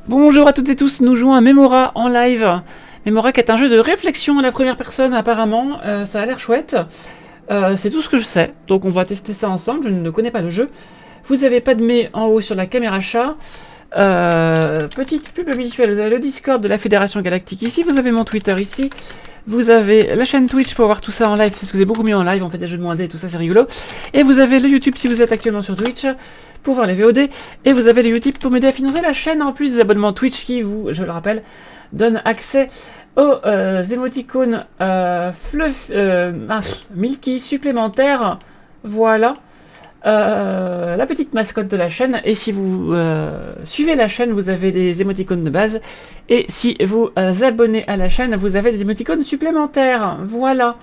Bonjour à toutes et tous, nous jouons à Memora en live. Memora qui est un jeu de réflexion à la première personne apparemment, ça a l'air chouette. C'est tout ce que je sais, donc on va tester ça ensemble, je ne connais pas le jeu. Vous avez Padmé en haut sur la caméra chat. Petite pub habituelle, vous avez le Discord de la Fédération Galactique ici, vous avez mon Twitter ici. Vous avez la chaîne Twitch pour voir tout ça en live, parce que c'est beaucoup mieux en live, on fait des jeux de moins D et tout ça, c'est rigolo. Et vous avez le YouTube si vous êtes actuellement sur Twitch, pour voir les VOD. Et vous avez le Utip pour m'aider à financer la chaîne, en plus des abonnements Twitch qui vous, je le rappelle, donnent accès aux émoticônes Milky supplémentaires. Voilà. La petite mascotte de la chaîne, et si vous suivez la chaîne, vous avez des émoticônes de base, et si vous abonnez à la chaîne, vous avez des émoticônes supplémentaires. Voilà.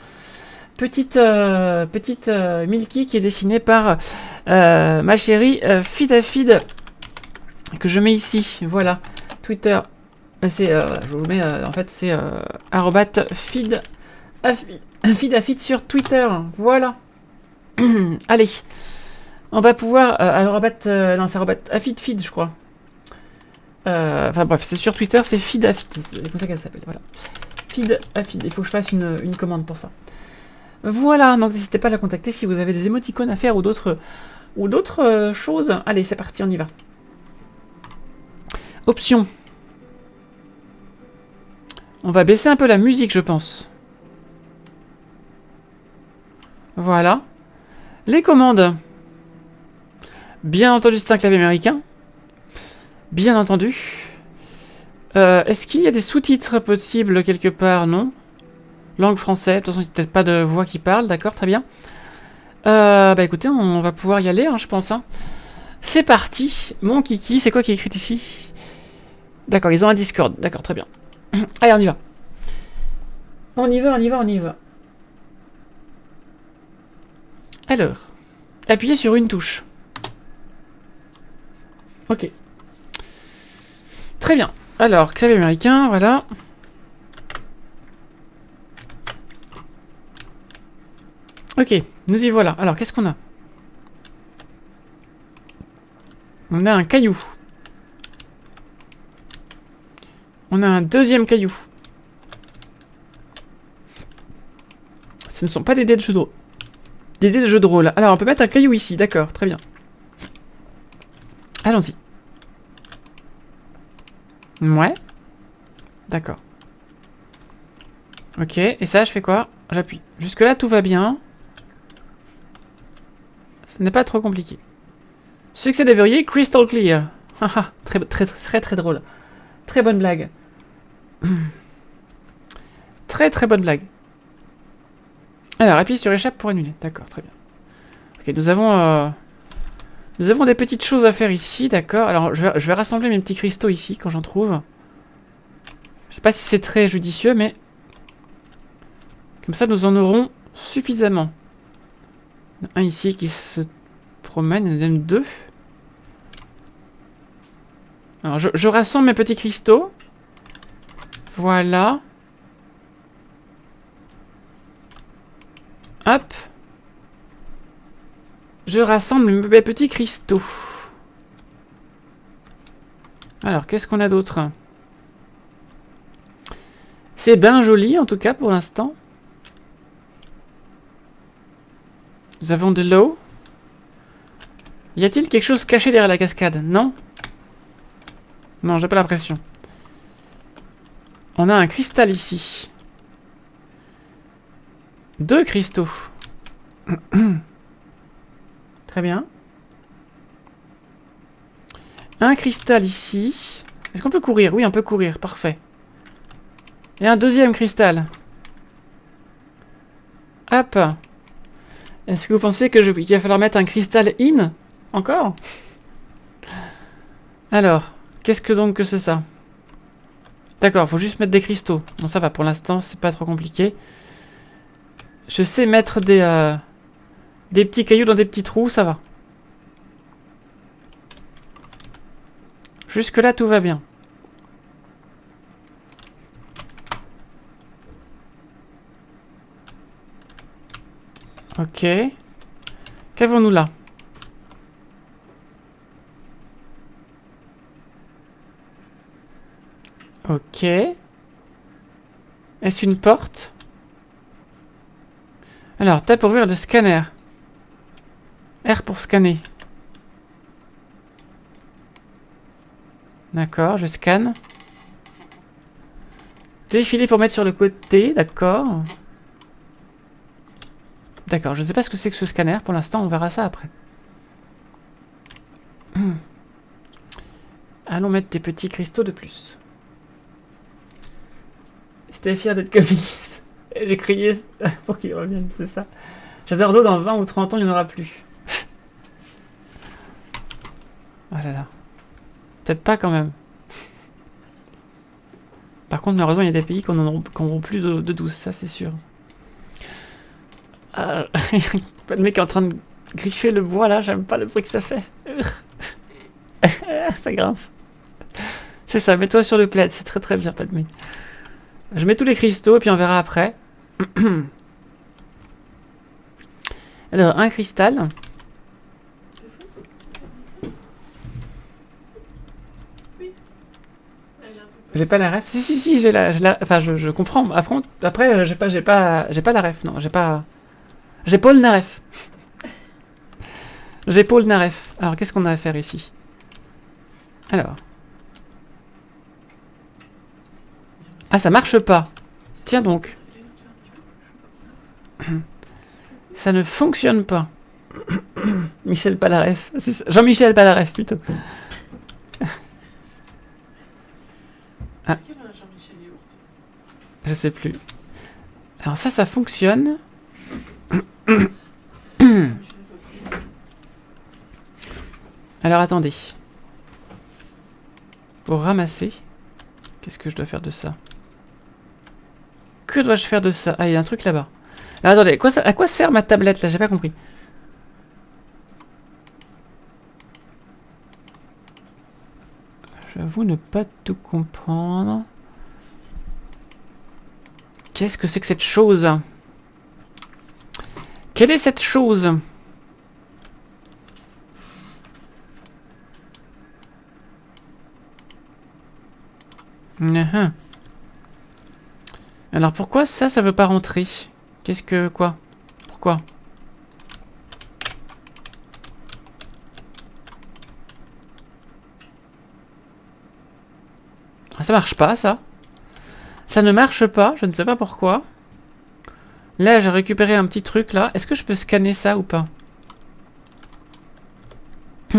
Petite Milky qui est dessinée par ma chérie Fidafid, que je mets ici. Voilà. Twitter, c'est je vous mets en fait c'est @fidafid sur Twitter. Voilà. Allez. On va pouvoir... non, c'est @afidfid, je crois. Enfin bref, c'est sur Twitter, c'est Fidafid. C'est comme ça qu'elle s'appelle, voilà. Fidafid, il faut que je fasse une commande pour ça. Voilà, donc n'hésitez pas à la contacter si vous avez des émoticônes à faire ou d'autres choses. Allez, c'est parti, on y va. Options. On va baisser un peu la musique, je pense. Voilà. Les commandes. Bien entendu, c'est un clavier américain. Bien entendu. Est-ce qu'il y a des sous-titres possibles quelque part? Non. Langue française. De toute façon, il n'y a peut-être pas de voix qui parle. D'accord, très bien. Bah écoutez, on va pouvoir y aller, hein, je pense. Hein. C'est parti. Mon kiki, c'est quoi qui est écrit ici? D'accord, ils ont un Discord. D'accord, très bien. Allez, on y va. On y va, on y va, on y va. Alors, appuyez sur une touche. Ok. Très bien. Alors, clavier américain, voilà. Ok, nous y voilà. Alors, qu'est-ce qu'on a? On a un caillou. On a un deuxième caillou. Ce ne sont pas des dés de jeu de rôle. Des dés de jeu de rôle. Alors, on peut mettre un caillou ici, d'accord, très bien. Allons-y. Ouais. D'accord. Ok, et ça, je fais quoi? J'appuie. Jusque-là, tout va bien. Ce n'est pas trop compliqué. Succès des verrouillés, crystal clear. Haha, très drôle. Très bonne blague. Très bonne blague. Alors, appuie sur échappe pour annuler. D'accord, très bien. Ok, nous avons des petites choses à faire ici, d'accord. Alors, je vais rassembler mes petits cristaux ici, quand j'en trouve. Je sais pas si c'est très judicieux, mais... Comme ça, nous en aurons suffisamment. Il y en a un ici qui se promène, il y en a même deux. Alors, je rassemble mes petits cristaux. Voilà. Hop. Je rassemble mes petits cristaux. Alors, qu'est-ce qu'on a d'autre? C'est bien joli, en tout cas, pour l'instant. Nous avons de l'eau. Y a-t-il quelque chose caché derrière la cascade? Non? Non, j'ai pas l'impression. On a un cristal ici. Deux cristaux. Très bien. Un cristal ici. Est-ce qu'on peut courir? Oui, on peut courir. Parfait. Et un deuxième cristal. Hop. Est-ce que vous pensez qu'il va falloir mettre un cristal in? Encore? Alors, qu'est-ce que donc que c'est ça? D'accord, faut juste mettre des cristaux. Bon, ça va, pour l'instant, c'est pas trop compliqué. Je sais mettre des petits cailloux dans des petits trous, ça va. Jusque-là, tout va bien. Ok. Qu'avons-nous là? Ok. Est-ce une porte? Alors, tape pour ouvrir le scanner. R pour scanner. D'accord, je scanne. Défiler pour mettre sur le côté, d'accord. D'accord, je ne sais pas ce que c'est que ce scanner. Pour l'instant, on verra ça après. Allons mettre des petits cristaux de plus. J'étais fier d'être communiste. Et j'ai crié pour qu'il revienne, c'est ça. J'adore l'eau, dans 20 ou 30 ans, il n'y en aura plus. Ah là là. Peut-être pas quand même. Par contre, malheureusement, il y a des pays qui n'auront plus d'eau douce, ça c'est sûr. Pas de mec qui est en train de griffer le bois là, j'aime pas le bruit que ça fait. Ça grince. C'est ça, mets-toi sur le plaid, c'est très très bien, pas de mec. Je mets tous les cristaux et puis on verra après. Alors, un cristal. J'ai pas la ref. Si, j'ai la. Enfin, je comprends. Après j'ai pas la ref. Non, j'ai pas. J'ai Paul Naref. J'ai Paul Naref. Alors, qu'est-ce qu'on a à faire ici? Alors. Ah, ça marche pas. Tiens donc. Ça ne fonctionne pas. Michel Palaref. Jean-Michel Palaref, plutôt. Ah. Je sais plus. Alors ça fonctionne. Alors attendez. Pour ramasser. Qu'est-ce que je dois faire de ça? Que dois-je faire de ça? Ah, il y a un truc là-bas. Alors attendez, à quoi sert ma tablette là? J'ai pas compris. J'avoue ne pas tout comprendre. Qu'est-ce que c'est que cette chose? Quelle est cette chose? Alors pourquoi ça veut pas rentrer? Qu'est-ce que... quoi? Pourquoi? Ça marche pas, ça. Ça ne marche pas, je ne sais pas pourquoi. Là, j'ai récupéré un petit truc, là. Est-ce que je peux scanner ça ou pas? Ah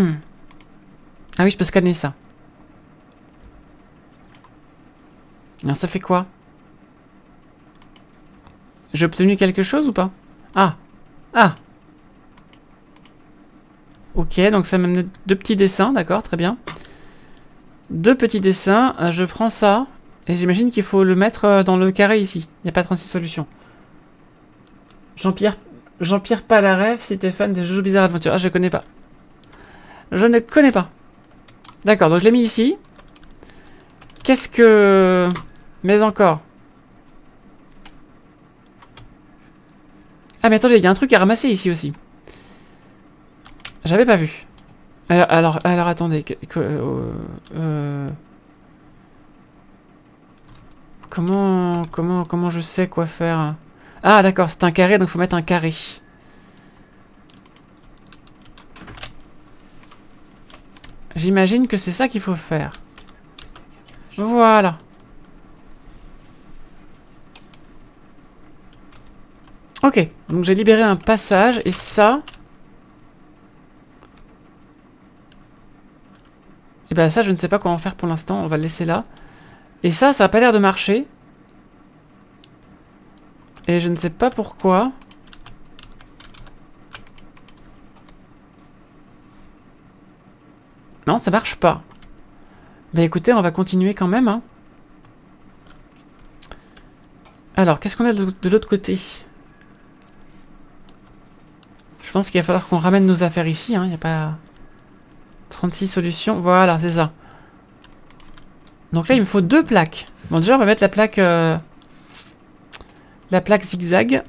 oui, je peux scanner ça. Alors, ça fait quoi? J'ai obtenu quelque chose ou pas? Ah. Ah. Ok, donc ça m'amène 2 petits dessins, d'accord, très bien. 2 petits dessins, je prends ça, et j'imagine qu'il faut le mettre dans le carré ici. Il n'y a pas 36 solutions. Jean-Pierre Palaref, si t'es fan de Jojo Bizarre Adventure. Ah, je connais pas. Je ne connais pas. D'accord, donc je l'ai mis ici. Qu'est-ce que... Mais encore. Ah, mais attendez, il y a un truc à ramasser ici aussi. J'avais pas vu. Alors attendez. Comment je sais quoi faire? Ah, d'accord, c'est un carré, donc il faut mettre un carré. J'imagine que c'est ça qu'il faut faire. Voilà. Ok, donc j'ai libéré un passage, et ça... Et ben ça, je ne sais pas comment faire pour l'instant, on va le laisser là. Et ça a pas l'air de marcher. Et je ne sais pas pourquoi. Non, ça marche pas. Bah écoutez, on va continuer quand même. Hein. Alors, qu'est-ce qu'on a de l'autre côté? Je pense qu'il va falloir qu'on ramène nos affaires ici. Il n'y a pas... 36 solutions. Voilà, c'est ça. Donc là, il me faut 2 plaques. Bon, déjà, on va mettre la plaque... la plaque zigzag.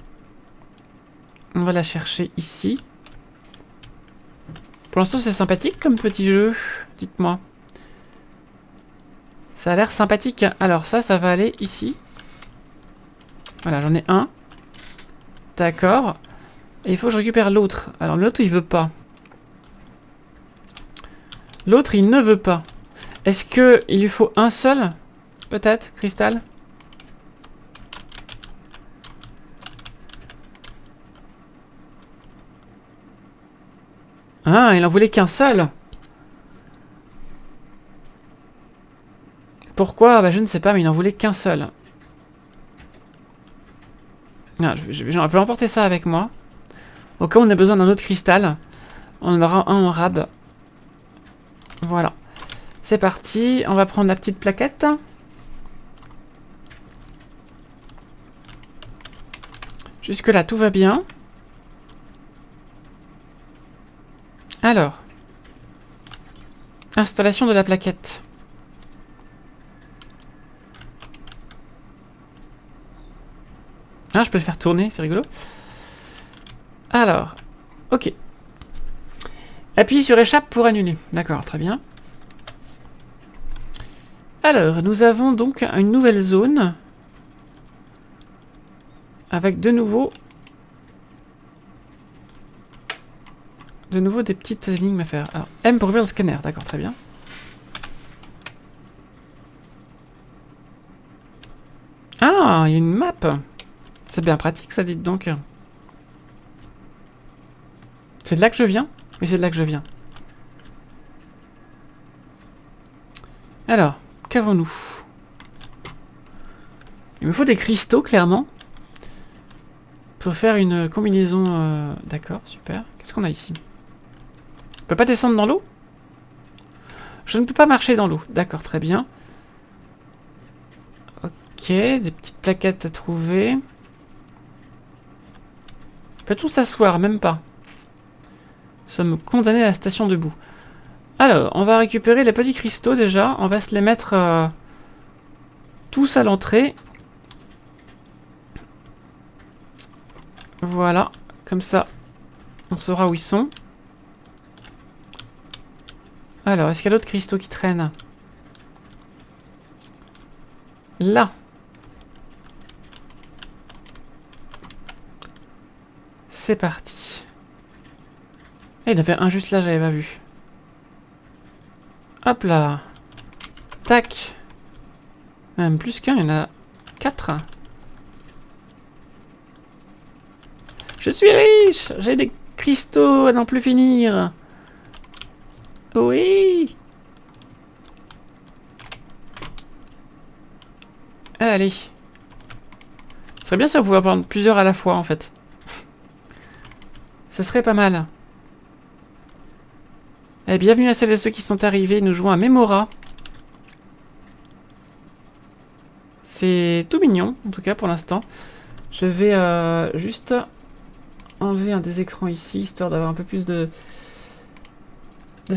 On va la chercher ici. Pour l'instant, c'est sympathique comme petit jeu. Dites-moi. Ça a l'air sympathique. Alors ça va aller ici. Voilà, j'en ai un. D'accord. Et il faut que je récupère l'autre. Alors l'autre, il veut pas. L'autre, il ne veut pas. Est-ce que il lui faut un seul? Peut-être, cristal? Ah, il en voulait qu'un seul. Pourquoi? Bah je ne sais pas, mais il en voulait qu'un seul. Ah, je vais emporter ça avec moi. Au cas où on a besoin d'un autre cristal, on en aura un en rab. Voilà. C'est parti, on va prendre la petite plaquette. Jusque là, tout va bien. Alors. Installation de la plaquette. Ah, je peux le faire tourner, c'est rigolo. Alors, ok. Appuyez sur échappe pour annuler. D'accord, très bien. Alors, nous avons donc une nouvelle zone. Avec de nouveau des petites énigmes à faire. Alors, M pour ouvrir le scanner. D'accord, très bien. Ah, il y a une map. C'est bien pratique, ça, dites donc. C'est de là que je viens? Oui, c'est de là que je viens. Alors, qu'avons-nous? Il me faut des cristaux, clairement. Pour faire une combinaison... D'accord, super. Qu'est-ce qu'on a ici? On peut pas descendre dans l'eau? Je ne peux pas marcher dans l'eau. D'accord, très bien. Ok, des petites plaquettes à trouver. Peut-on s'asseoir? Même pas. Nous sommes condamnés à la station debout. Alors, on va récupérer les petits cristaux déjà. On va se les mettre tous à l'entrée. Voilà, comme ça, on saura où ils sont. Alors, est-ce qu'il y a d'autres cristaux qui traînent? Là. C'est parti. Et il y en avait un juste là, j'avais pas vu. Hop là. Tac. Même plus qu'un, il y en a 4. Je suis riche! J'ai des cristaux à n'en plus finir. Oui! Allez. Ce serait bien si on pouvait en prendre plusieurs à la fois, en fait. Ce serait pas mal. Et bienvenue à celles et ceux qui sont arrivés. Nous jouons à Memora. C'est tout mignon, en tout cas, pour l'instant. Je vais juste enlever un des écrans ici, histoire d'avoir un peu plus de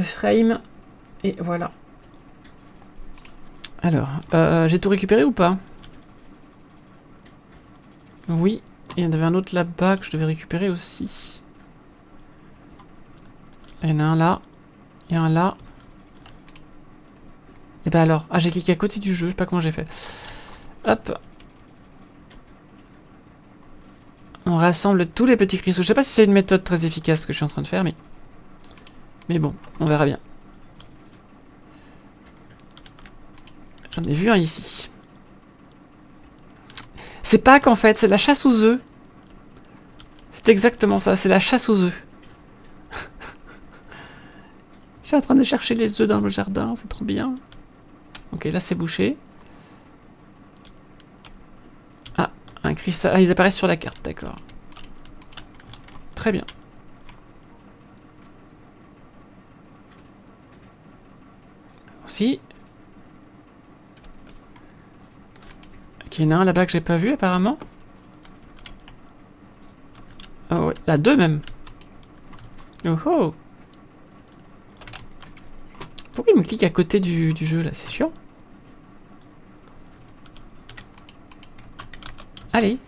frame. Et voilà. Alors, j'ai tout récupéré ou pas? Oui. Et il y en avait un autre là-bas que je devais récupérer aussi. Il y en a un là. Il y en a un là. Et bah alors. Ah, j'ai cliqué à côté du jeu. Je sais pas comment j'ai fait. Hop. On rassemble tous les petits cristaux. Je sais pas si c'est une méthode très efficace que je suis en train de faire, mais... Mais bon, on verra bien. J'en ai vu un ici. C'est Pâques en fait, c'est la chasse aux œufs. C'est exactement ça, c'est la chasse aux œufs. Je suis en train de chercher les œufs dans le jardin, c'est trop bien. Ok, là c'est bouché. Ah, un cristal. Ah, ils apparaissent sur la carte, d'accord. Très bien. Aussi. Ok, il y en a un là-bas que j'ai pas vu apparemment. Ah ouais, là deux même. Oh oh. Pourquoi il me clique à côté du jeu là? C'est chiant. Allez.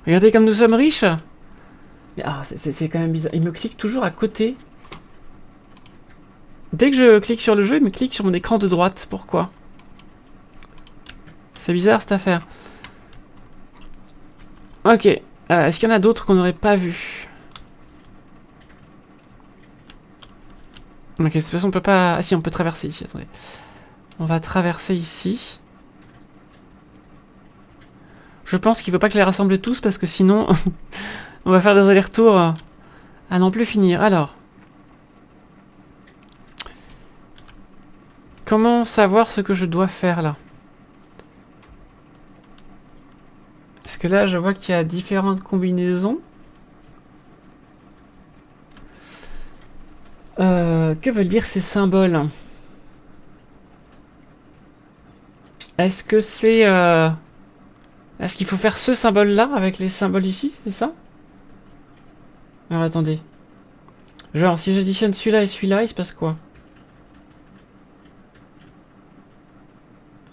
Regardez comme nous sommes riches. Mais ah, c'est quand même bizarre. Il me clique toujours à côté. Dès que je clique sur le jeu, il me clique sur mon écran de droite. Pourquoi? C'est bizarre cette affaire. Ok. Est-ce qu'il y en a d'autres qu'on n'aurait pas vu? Ok, de toute façon on peut pas... Ah si, on peut traverser ici, attendez. On va traverser ici. Je pense qu'il ne faut pas que je les rassemble tous parce que sinon on va faire des allers-retours à n'en plus finir. Alors. Comment savoir ce que je dois faire là? Parce que là je vois qu'il y a différentes combinaisons. Que veulent dire ces symboles? Est-ce que c'est... Est-ce qu'il faut faire ce symbole-là avec les symboles ici? C'est ça? Alors attendez. Genre, si j'additionne celui-là et celui-là, il se passe quoi?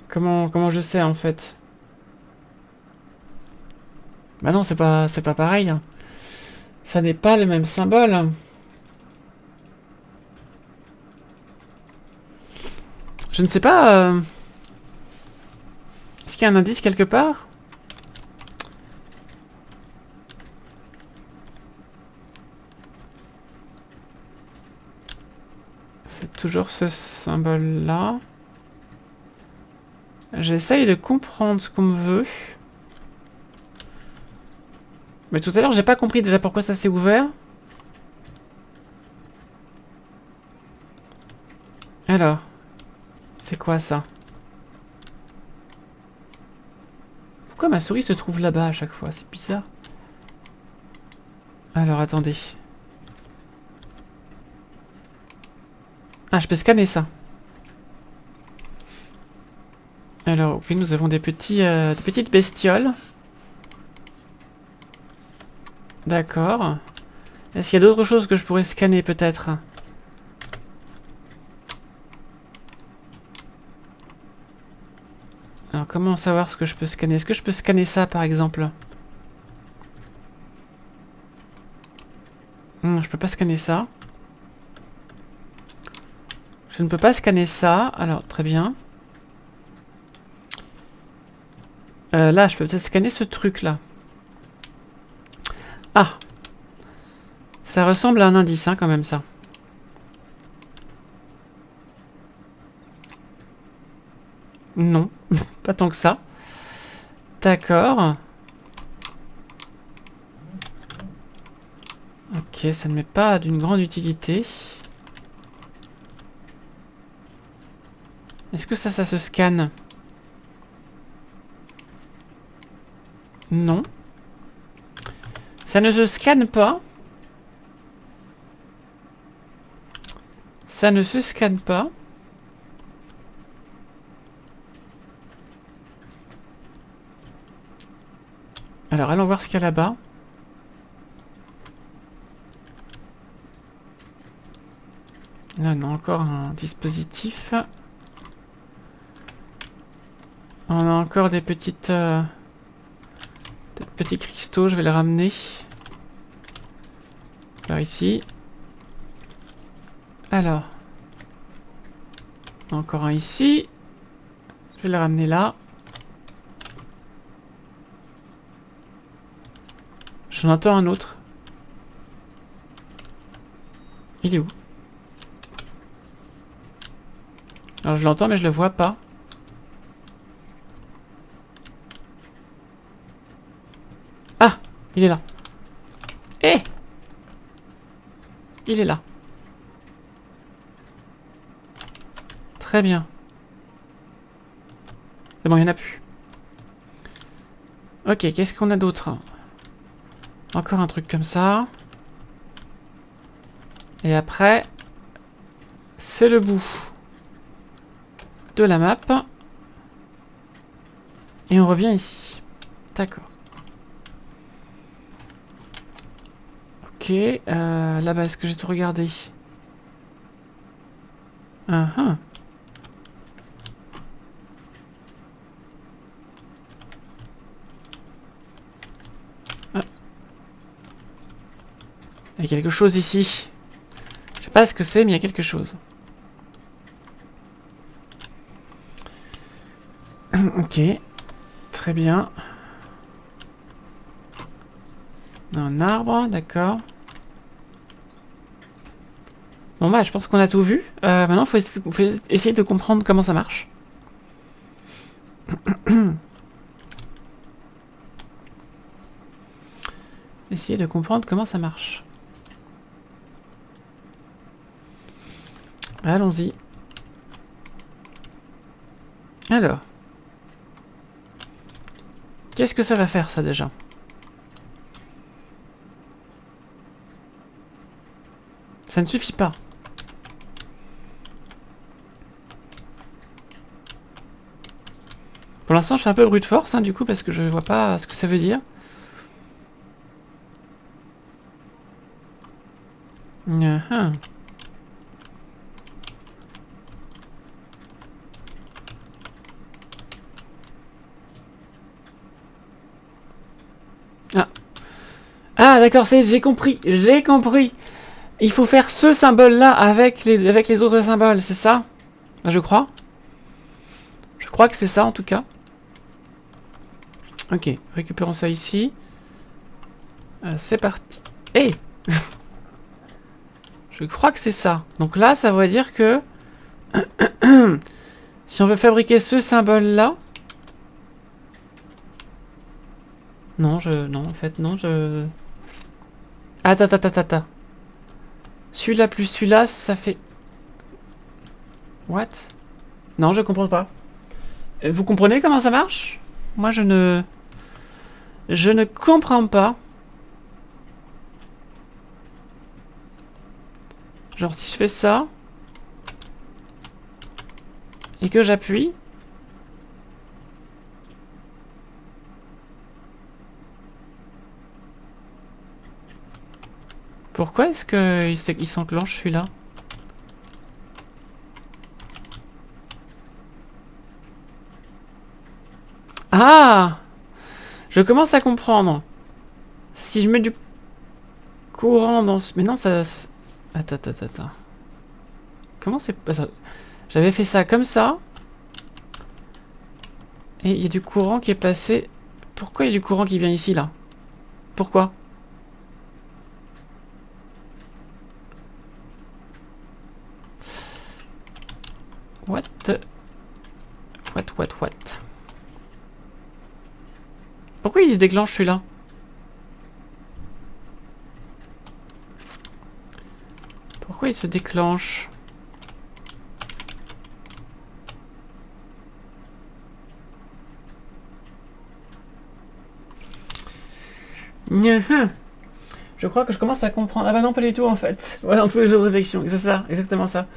Comment je sais en fait? Bah non, c'est pas pareil. Hein. Ça n'est pas le même symbole. Je ne sais pas... Est-ce qu'il y a un indice quelque part? C'est toujours ce symbole-là. J'essaye de comprendre ce qu'on me veut. Mais tout à l'heure, j'ai pas compris déjà pourquoi ça s'est ouvert. Alors, c'est quoi ça? Pourquoi ma souris se trouve là-bas à chaque fois? C'est bizarre. Alors, attendez. Ah, je peux scanner ça. Alors, oui, nous avons des petites bestioles. D'accord. Est-ce qu'il y a d'autres choses que je pourrais scanner, peut-être? Alors, comment savoir ce que je peux scanner? Est-ce que je peux scanner ça, par exemple? Je peux pas scanner ça. Je ne peux pas scanner ça. Alors, très bien. Là, je peux peut-être scanner ce truc-là. Ah! Ça ressemble à un indice, hein, quand même, ça. Non, pas tant que ça. D'accord. Ok, ça ne m'est pas d'une grande utilité. Est-ce que ça se scanne? Non. Ça ne se scanne pas. Ça ne se scanne pas. Alors, allons voir ce qu'il y a là-bas. Là, on a encore un dispositif. On a encore des petites... des petits cristaux, je vais les ramener. Par ici. Alors. Encore un ici. Je vais le ramener là. J'en entends un autre. Il est où? Alors je l'entends mais je le vois pas. Ah! Il est là. Eh! Il est là. Très bien. C'est bon, il n'y en a plus. Ok, qu'est-ce qu'on a d'autre? Encore un truc comme ça. Et après, c'est le bout de la map. Et on revient ici. D'accord. Ok, là-bas, est-ce que j'ai tout regardé? Ah. Il y a quelque chose ici. Je sais pas ce que c'est, mais il y a quelque chose. Ok. Très bien. Un arbre, d'accord. Bon bah je pense qu'on a tout vu. Maintenant faut essayer de comprendre comment ça marche. Essayer de comprendre comment ça marche. Allons-y. Alors. Qu'est-ce que ça va faire ça déjà? Ça ne suffit pas. Pour l'instant je fais un peu brute force hein, du coup parce que je vois pas ce que ça veut dire. Uh-huh. Ah. Ah d'accord, j'ai compris, j'ai compris. Il faut faire ce symbole-là avec les autres symboles, c'est ça? Je crois. Je crois que c'est ça en tout cas. Ok, récupérons ça ici. C'est parti. Hey. Je crois que c'est ça. Donc là, ça veut dire que... si on veut fabriquer ce symbole-là... Non, non, en fait, non, Attends. Celui-là plus celui-là, ça fait... What? Non, je comprends pas. Vous comprenez comment ça marche? Moi, je ne comprends pas. Genre, si je fais ça... et que j'appuie... Pourquoi est-ce qu'il s'enclenche celui-là? Ah! Je commence à comprendre. Si je mets du courant dans ce... Mais non, ça... Attends. Comment c'est... J'avais fait ça comme ça. Et il y a du courant qui est passé... Pourquoi il y a du courant qui vient ici, là? Pourquoi? What? Pourquoi il se déclenche, celui-là? Pourquoi il se déclenche? Je crois que je commence à comprendre. Ah bah non, pas du tout en fait. Ouais, dans tous les jeux de réflexion. C'est ça, exactement ça.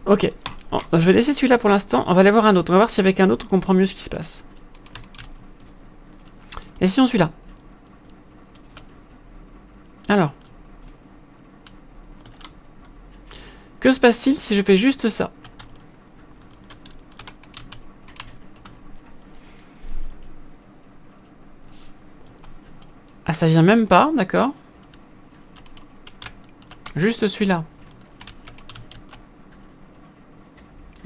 Ok. Bon, je vais laisser celui-là pour l'instant. On va aller voir un autre. On va voir si avec un autre on comprend mieux ce qui se passe. Et si on celui-là? Alors. Que se passe-t-il si je fais juste ça? Ah, ça vient même pas, d'accord. Juste celui-là.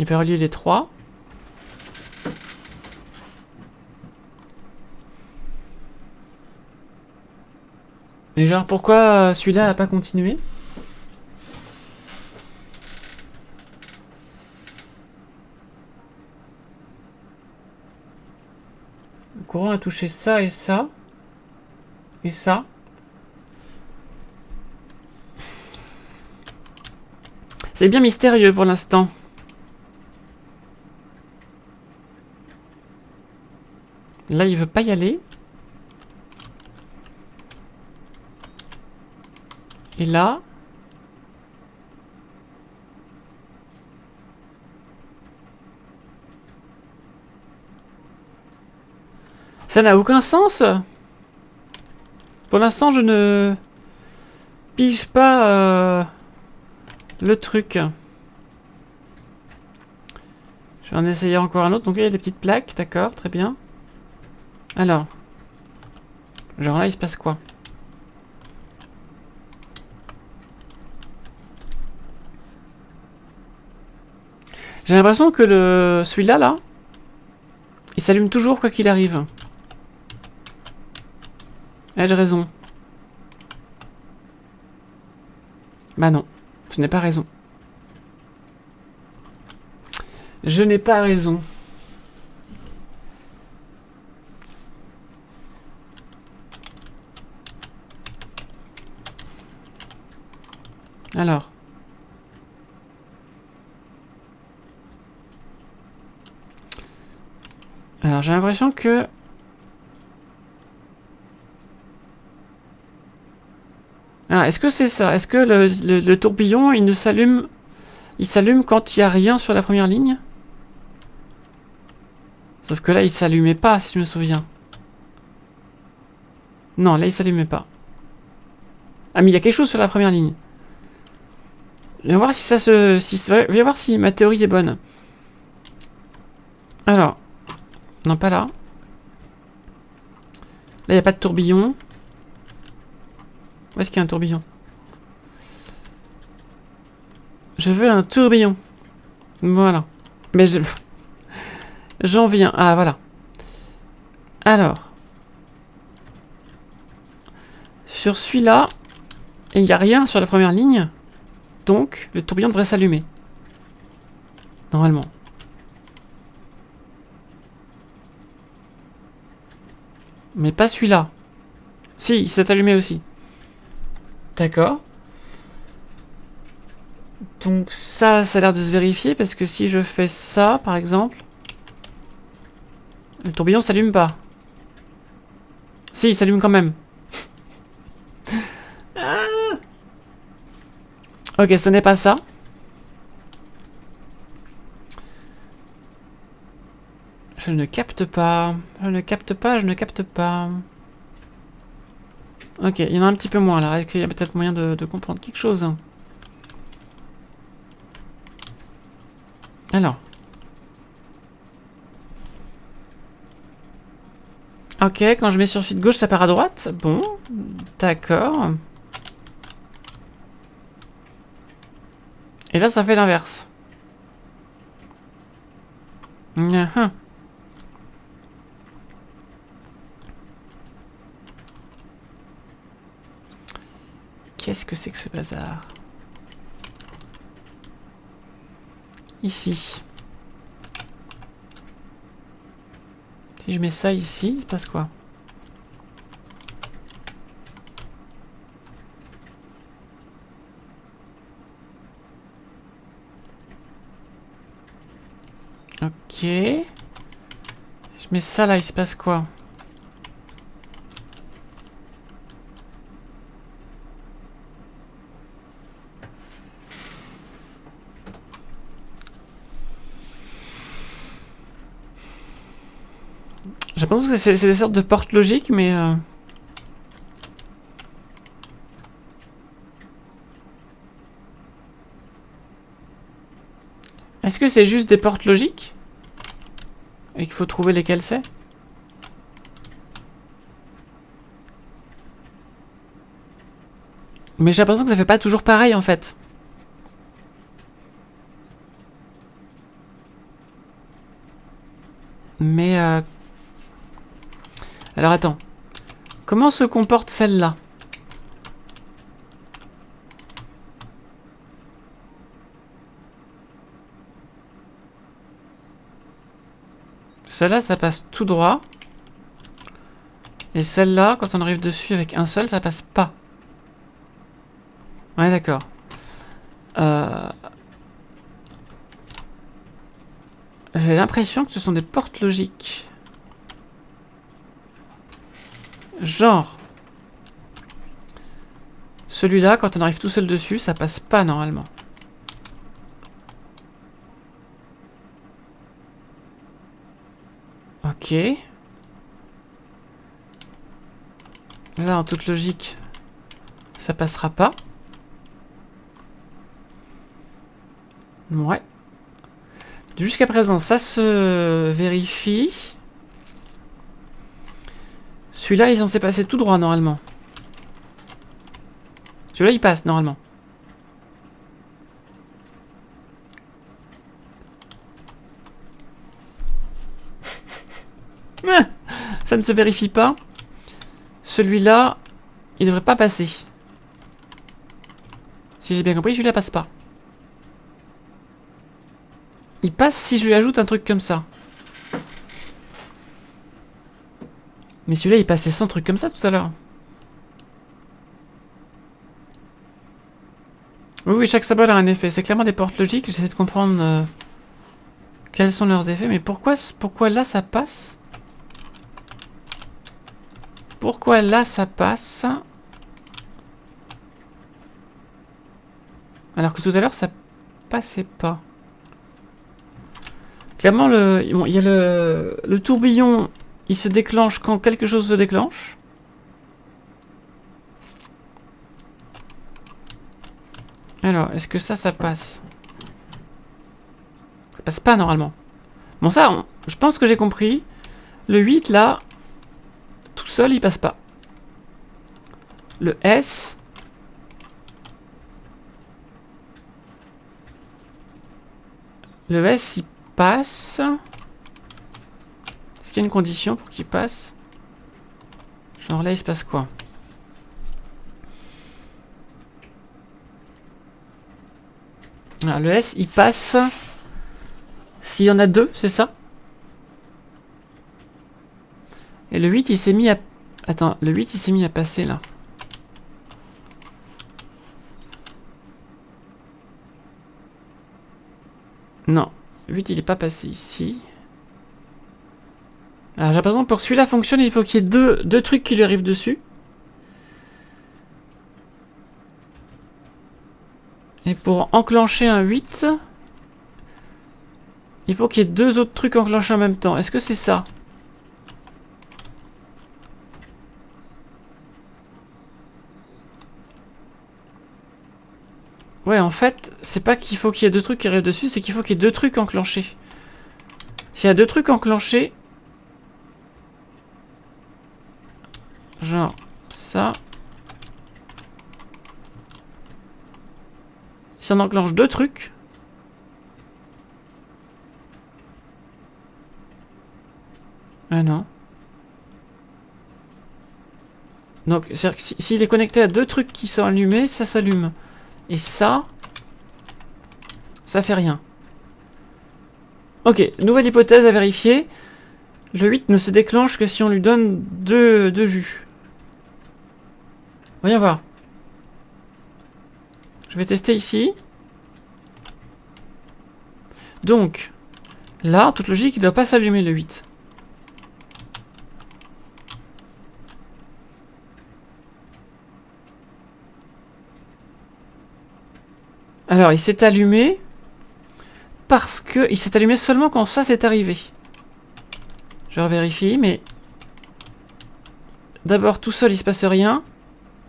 Il va relier les trois. Mais genre, pourquoi celui-là a pas continué? Le courant a touché ça et ça. Et ça. C'est bien mystérieux pour l'instant. Là, il veut pas y aller. Et là... ça n'a aucun sens. Pour l'instant, je ne pige pas le truc. Je vais en essayer encore un autre. Donc il y a des petites plaques, d'accord, très bien. Alors. Genre là, il se passe quoi? J'ai l'impression que celui-là, là, il s'allume toujours quoi qu'il arrive. Ai-je raison? Bah non, je n'ai pas raison. Je n'ai pas raison. Alors. Alors j'ai l'impression que... Ah, est-ce que c'est ça? Est-ce que le tourbillon, il ne s'allume... Il s'allume quand il n'y a rien sur la première ligne? Sauf que là, il s'allumait pas, si je me souviens. Non, là, il s'allumait pas. Ah, mais il y a quelque chose sur la première ligne. Viens voir si ça se... Viens voir si ma théorie est bonne. Alors. Non, pas là. Là, il n'y a pas de tourbillon. Où est-ce qu'il y a un tourbillon? Je veux un tourbillon. Voilà. Mais je... J'en viens. Ah, voilà. Alors. Sur celui-là, il n'y a rien sur la première ligne. Donc, le tourbillon devrait s'allumer. Normalement. Mais pas celui-là. Si, il s'est allumé aussi. D'accord. Donc ça a l'air de se vérifier parce que si je fais ça, par exemple, le tourbillon s'allume pas. Si, il s'allume quand même. Ok, ce n'est pas ça. Je ne capte pas. Je ne capte pas, je ne capte pas. Ok, il y en a un petit peu moins là. Il y a peut-être moyen de comprendre quelque chose. Alors. Ok, quand je mets sur suite gauche, ça part à droite. Bon, d'accord. Et là, ça fait l'inverse. Qu'est-ce que c'est que ce bazar? Ici. Si je mets ça ici, il se passe quoi? Ok. Je mets ça là, il se passe quoi? Je pense que c'est des sortes de portes logiques, mais... Est-ce que c'est juste des portes logiques? Et qu'il faut trouver lesquelles c'est? Mais j'ai l'impression que ça fait pas toujours pareil, en fait. Mais... Alors attends. Comment se comporte celle-là? Celle-là, ça passe tout droit. Et celle-là, quand on arrive dessus avec un seul, ça passe pas. Ouais, d'accord. J'ai l'impression que ce sont des portes logiques. Genre... Celui-là, quand on arrive tout seul dessus, ça passe pas normalement. Ok. Là, en toute logique, ça passera pas. Ouais. Jusqu'à présent, ça se vérifie. Celui-là, il est censé passer tout droit, normalement. Celui-là, il passe, normalement. Ça ne se vérifie pas. Celui-là, il devrait pas passer. Si j'ai bien compris, celui-là passe pas. Il passe si je lui ajoute un truc comme ça. Mais celui-là, il passait sans truc comme ça tout à l'heure. Oui, oui, chaque symbole a un effet. C'est clairement des portes logiques. J'essaie de comprendre quels sont leurs effets. Mais pourquoi là, ça passe? Pourquoi là, ça passe? Alors que tout à l'heure, ça passait pas. Clairement, il y a le tourbillon, il se déclenche quand quelque chose se déclenche. Alors, est-ce que ça passe? Ça passe pas normalement. Bon, ça, je pense que j'ai compris. Le 8, là, tout seul, il passe pas. Le S... Le S, il passe. Est-ce qu'il y a une condition pour qu'il passe? Genre là, il se passe quoi? Ah, le S, il passe s'il y en a deux, c'est ça? Et le 8, il s'est mis à... Attends, le 8, il s'est mis à passer, là. Non, le 8, il est pas passé ici. Alors, j'ai l'impression que pour celui-là fonctionne, il faut qu'il y ait deux trucs qui lui arrivent dessus. Et pour enclencher un 8, il faut qu'il y ait deux autres trucs enclenchés en même temps. Est-ce que c'est ça? Ouais, en fait, c'est pas qu'il faut qu'il y ait deux trucs qui arrivent dessus, c'est qu'il faut qu'il y ait deux trucs enclenchés. S'il y a deux trucs enclenchés... Genre, ça... Si on enclenche deux trucs... Ah non. Donc, c'est-à-dire que s'il est connecté à deux trucs qui sont allumés, ça s'allume. Et ça fait rien. Ok, nouvelle hypothèse à vérifier. Le 8 ne se déclenche que si on lui donne deux jus. Voyons voir. Je vais tester ici. Donc, là, en toute logique, il ne doit pas s'allumer le 8. Alors, il s'est allumé parce que il s'est allumé seulement quand ça s'est arrivé. Je revérifie, mais d'abord tout seul il se passe rien.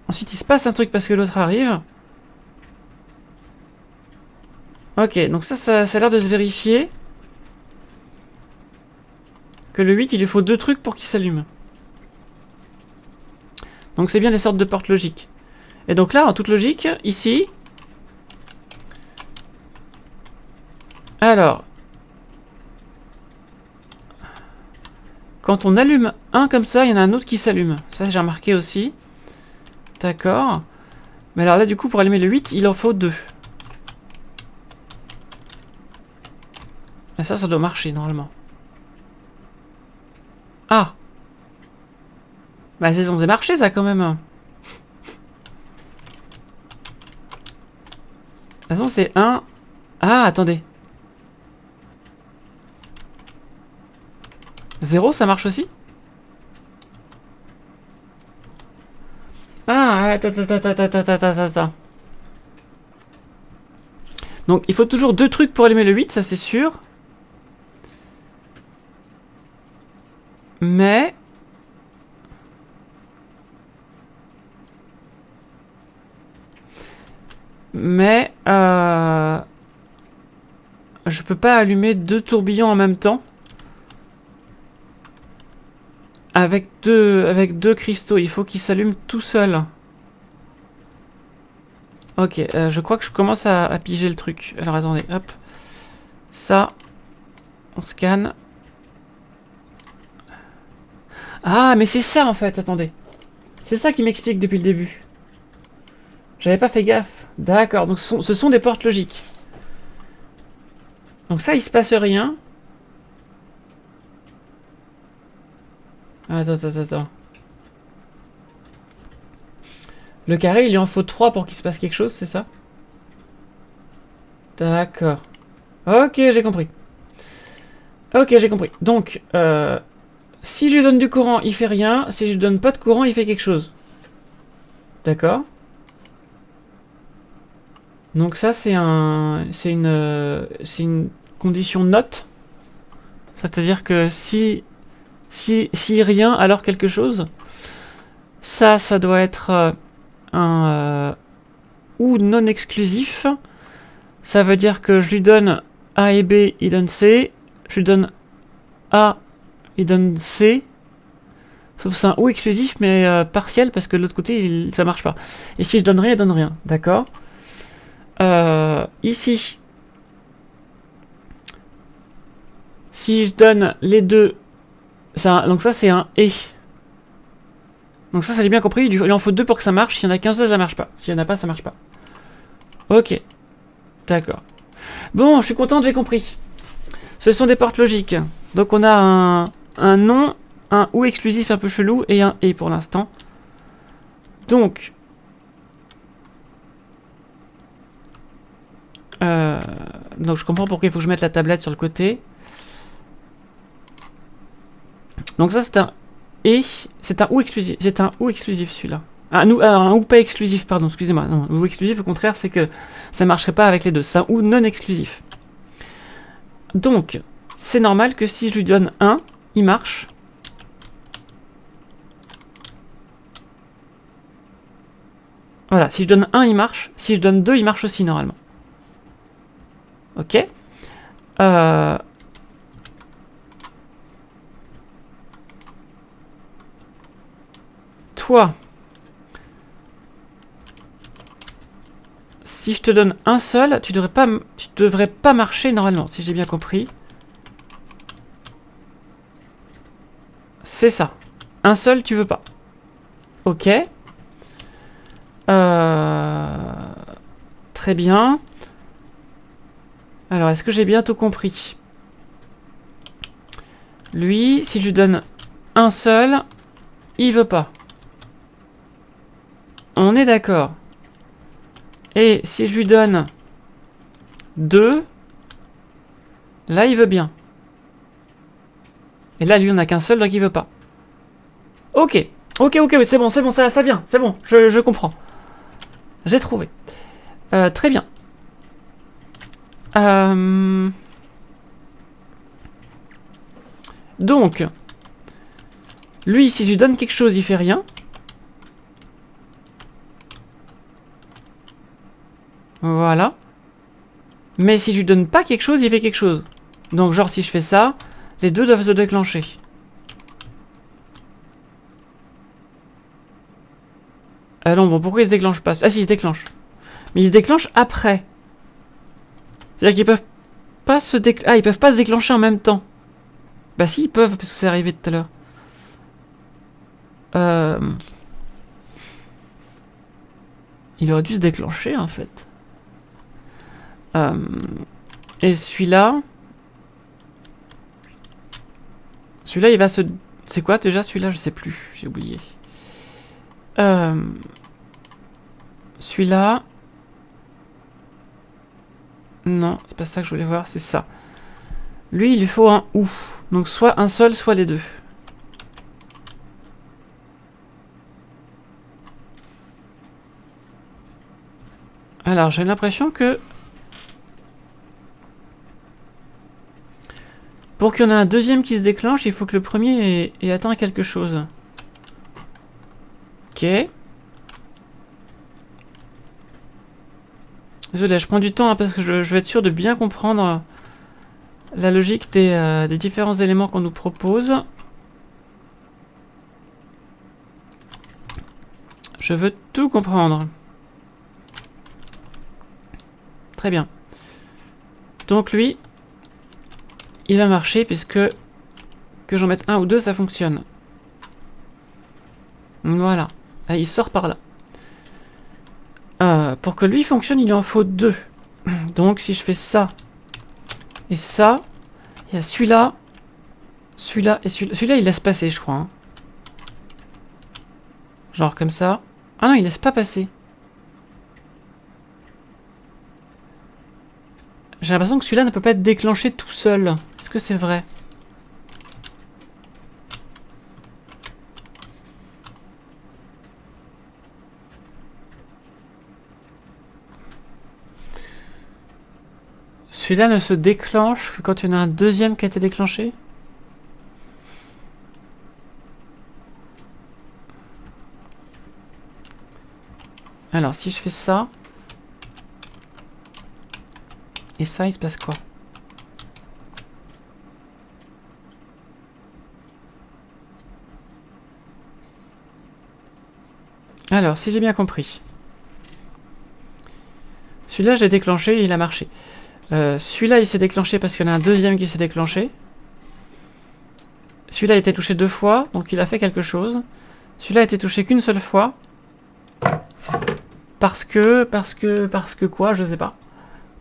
Ensuite il se passe un truc parce que l'autre arrive. Ok, donc ça a l'air de se vérifier. Que le 8 il lui faut deux trucs pour qu'il s'allume. Donc c'est bien des sortes de portes logiques. Et donc là, en toute logique, ici... Alors, quand on allume un comme ça, il y en a un autre qui s'allume. Ça, j'ai remarqué aussi. D'accord. Mais alors là, du coup, pour allumer le 8, il en faut deux. Et ça doit marcher, normalement. Ah. Bah, c'est censé marcher, ça, quand même. De toute façon, c'est un... Ah, attendez. 0, ça marche aussi? Ah, attends. Donc, il faut toujours deux trucs pour allumer le 8, ça c'est sûr. Mais... je peux pas allumer deux tourbillons en même temps. Avec deux cristaux, il faut qu'ils s'allument tout seul. Ok, je crois que je commence à piger le truc. Alors attendez, hop. Ça, on scanne. Ah, mais c'est ça en fait, attendez. C'est ça qui m'explique depuis le début. J'avais pas fait gaffe. D'accord, donc ce sont des portes logiques. Donc ça, il se passe rien. Attends. Le carré, il lui en faut 3 pour qu'il se passe quelque chose, c'est ça? D'accord. Ok, j'ai compris. Ok, j'ai compris. Donc, si je lui donne du courant, il fait rien. Si je lui donne pas de courant, il fait quelque chose. D'accord. Donc ça, c'est une condition note. C'est-à-dire que si rien, alors quelque chose. Ça doit être un ou non exclusif. Ça veut dire que je lui donne A et B, il donne C. Je lui donne A, il donne C. Sauf que c'est un ou exclusif, mais partiel, parce que de l'autre côté, ça marche pas. Et si je donne rien, il donne rien. D'accord. Ici, si je donne les deux, donc ça c'est un et. Donc ça j'ai bien compris, il en faut 2 pour que ça marche. S'il y en a qu'un seul, ça marche pas. S'il y en a pas, ça marche pas. Ok, d'accord. Bon, je suis content, j'ai compris. Ce sont des portes logiques. Donc on a un non, un ou exclusif un peu chelou et un et pour l'instant. Donc je comprends pourquoi il faut que je mette la tablette sur le côté. Donc ça c'est un et, c'est un ou exclusif. C'est un ou exclusif celui-là. Un ou pas exclusif, pardon, excusez-moi. Non, ou exclusif, au contraire, c'est que ça marcherait pas avec les deux. C'est un ou non exclusif. Donc, c'est normal que si je lui donne 1, il marche. Voilà, si je donne 1, il marche. Si je donne 2, il marche aussi, normalement. Ok. Toi, si je te donne un seul, tu devrais pas marcher normalement, si j'ai bien compris. C'est ça. Un seul, tu veux pas. Ok. Très bien. Alors, est-ce que j'ai bien tout compris? Lui, si je lui donne un seul, il veut pas. On est d'accord. Et si je lui donne 2, là, il veut bien. Et là, lui, on n'a qu'un seul, donc il veut pas. Ok, c'est bon, ça vient, c'est bon, je comprends. J'ai trouvé. Très bien. Donc, lui, si je lui donne quelque chose, il fait rien. Voilà. Mais si je lui donne pas quelque chose, il fait quelque chose. Donc, genre, si je fais ça, les deux doivent se déclencher. Ah non, bon, pourquoi il se déclenche pas? Ah si, il se déclenche. Mais il se déclenche après. C'est-à-dire qu'ils peuvent pas se ils peuvent pas se déclencher en même temps. Bah si, ils peuvent, parce que c'est arrivé tout à l'heure. Il aurait dû se déclencher, en fait. Et celui-là... Celui-là, il va se... C'est quoi, déjà, celui-là? Je sais plus, j'ai oublié. Celui-là... Non, c'est pas ça que je voulais voir, c'est ça. Lui, il lui faut un ou. Donc soit un seul, soit les deux. Alors, j'ai l'impression que... Pour qu'il y en ait un deuxième qui se déclenche, il faut que le premier ait atteint quelque chose. Ok. Désolé, je prends du temps hein, parce que je vais être sûr de bien comprendre la logique des différents éléments qu'on nous propose. Je veux tout comprendre. Très bien. Donc lui, il va marcher puisque que j'en mette un ou deux, ça fonctionne. Voilà. Ah, il sort par là. Pour que lui fonctionne, il lui en faut 2. Donc si je fais ça et ça, il y a celui-là, celui-là et celui-là. Celui-là, il laisse passer, je crois. Hein. Genre comme ça. Ah non, il laisse pas passer. J'ai l'impression que celui-là ne peut pas être déclenché tout seul. Est-ce que c'est vrai? Celui-là ne se déclenche que quand il y en a un deuxième qui a été déclenché? Alors, si je fais ça... Et ça, il se passe quoi? Alors, si j'ai bien compris. Celui-là, je l'ai déclenché et il a marché. Celui-là, il s'est déclenché parce qu'il y en a un deuxième qui s'est déclenché. Celui-là a été touché 2 fois, donc il a fait quelque chose. Celui-là a été touché qu'une seule fois. Parce que quoi, je sais pas.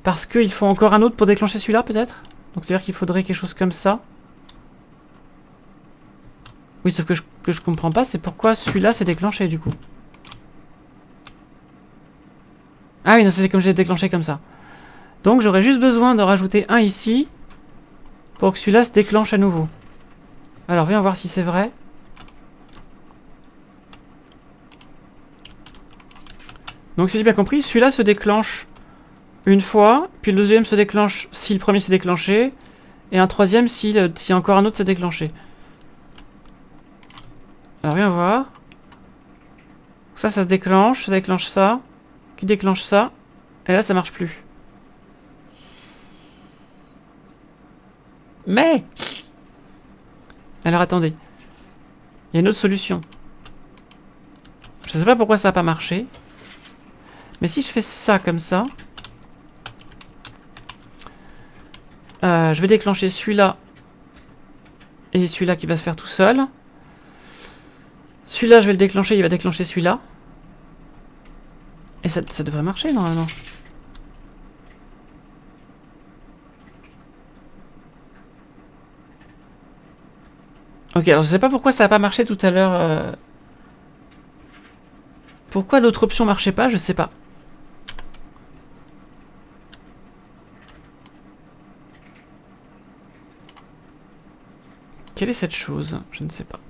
Parce qu'il faut encore un autre pour déclencher celui-là, peut-être? Donc c'est-à-dire qu'il faudrait quelque chose comme ça. Oui, sauf que je comprends pas, c'est pourquoi celui-là s'est déclenché, du coup. Ah oui, non, c'est comme j'ai déclenché comme ça. Donc j'aurais juste besoin de rajouter un ici pour que celui-là se déclenche à nouveau. Alors, viens voir si c'est vrai. Donc si j'ai bien compris, celui-là se déclenche une fois, puis le deuxième se déclenche si le premier s'est déclenché, et un troisième si encore un autre s'est déclenché. Alors viens voir. Ça se déclenche, ça déclenche ça, qui déclenche ça, et là ça marche plus. Mais alors attendez, il y a une autre solution. Je sais pas pourquoi ça n'a pas marché. Mais si je fais ça comme ça, je vais déclencher celui-là et celui-là qui va se faire tout seul. Celui-là, je vais le déclencher, il va déclencher celui-là. Et ça devrait marcher normalement. Ok, alors je sais pas pourquoi ça n'a pas marché tout à l'heure. Pourquoi l'autre option marchait pas, je sais pas. Quelle est cette chose? Je ne sais pas.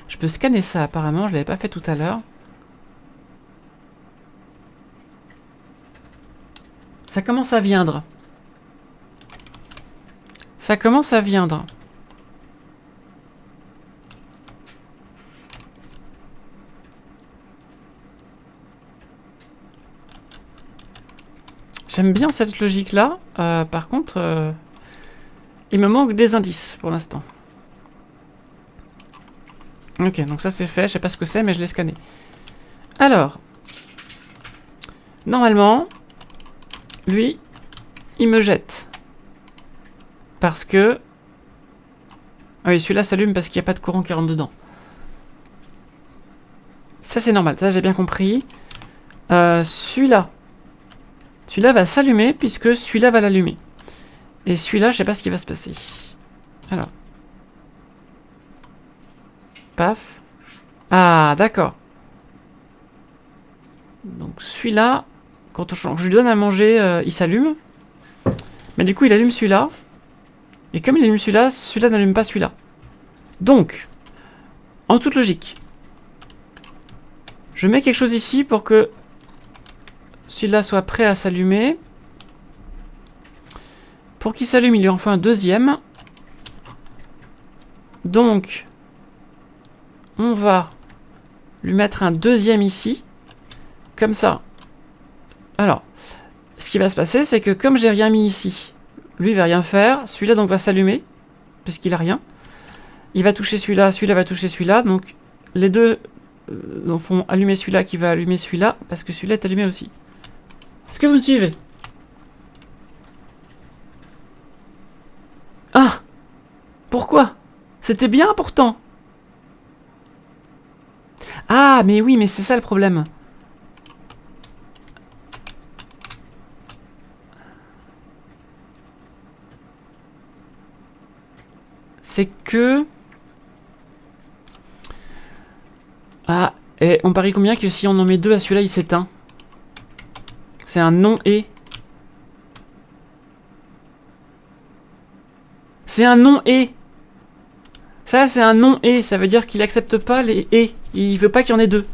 Je peux scanner ça apparemment, je l'avais pas fait tout à l'heure. Ça commence à viendre. Ça commence à viendre. J'aime bien cette logique-là. Par contre, il me manque des indices pour l'instant. Ok, donc ça c'est fait. Je sais pas ce que c'est, mais je l'ai scanné. Alors, normalement, lui, il me jette. Parce que... Ah oui, celui-là s'allume parce qu'il n'y a pas de courant qui rentre dedans. Ça c'est normal, ça j'ai bien compris. Celui-là. Celui-là va s'allumer puisque celui-là va l'allumer. Et celui-là, je sais pas ce qui va se passer. Alors. Paf. Ah, d'accord. Donc celui-là, quand je lui donne à manger, il s'allume. Mais du coup, il allume celui-là. Et comme il allume celui-là, celui-là n'allume pas celui-là. Donc, en toute logique, je mets quelque chose ici pour que celui-là soit prêt à s'allumer. Pour qu'il s'allume, il lui en faut un deuxième. Donc, on va lui mettre un deuxième ici. Comme ça. Alors, ce qui va se passer, c'est que comme j'ai rien mis ici, lui il va rien faire. Celui-là donc va s'allumer, puisqu'il a rien. Il va toucher celui-là, celui-là va toucher celui-là. Donc, les deux font allumer celui-là qui va allumer celui-là, parce que celui-là est allumé aussi. Est-ce que vous me suivez? Ah! Pourquoi? C'était bien pourtant. Ah, mais oui, mais c'est ça le problème. C'est que... Ah, et on parie combien que si on en met 2 à celui-là, il s'éteint? C'est un non-et. C'est un non-et. Ça, c'est un non-et. Ça veut dire qu'il accepte pas les et. Il veut pas qu'il y en ait 2.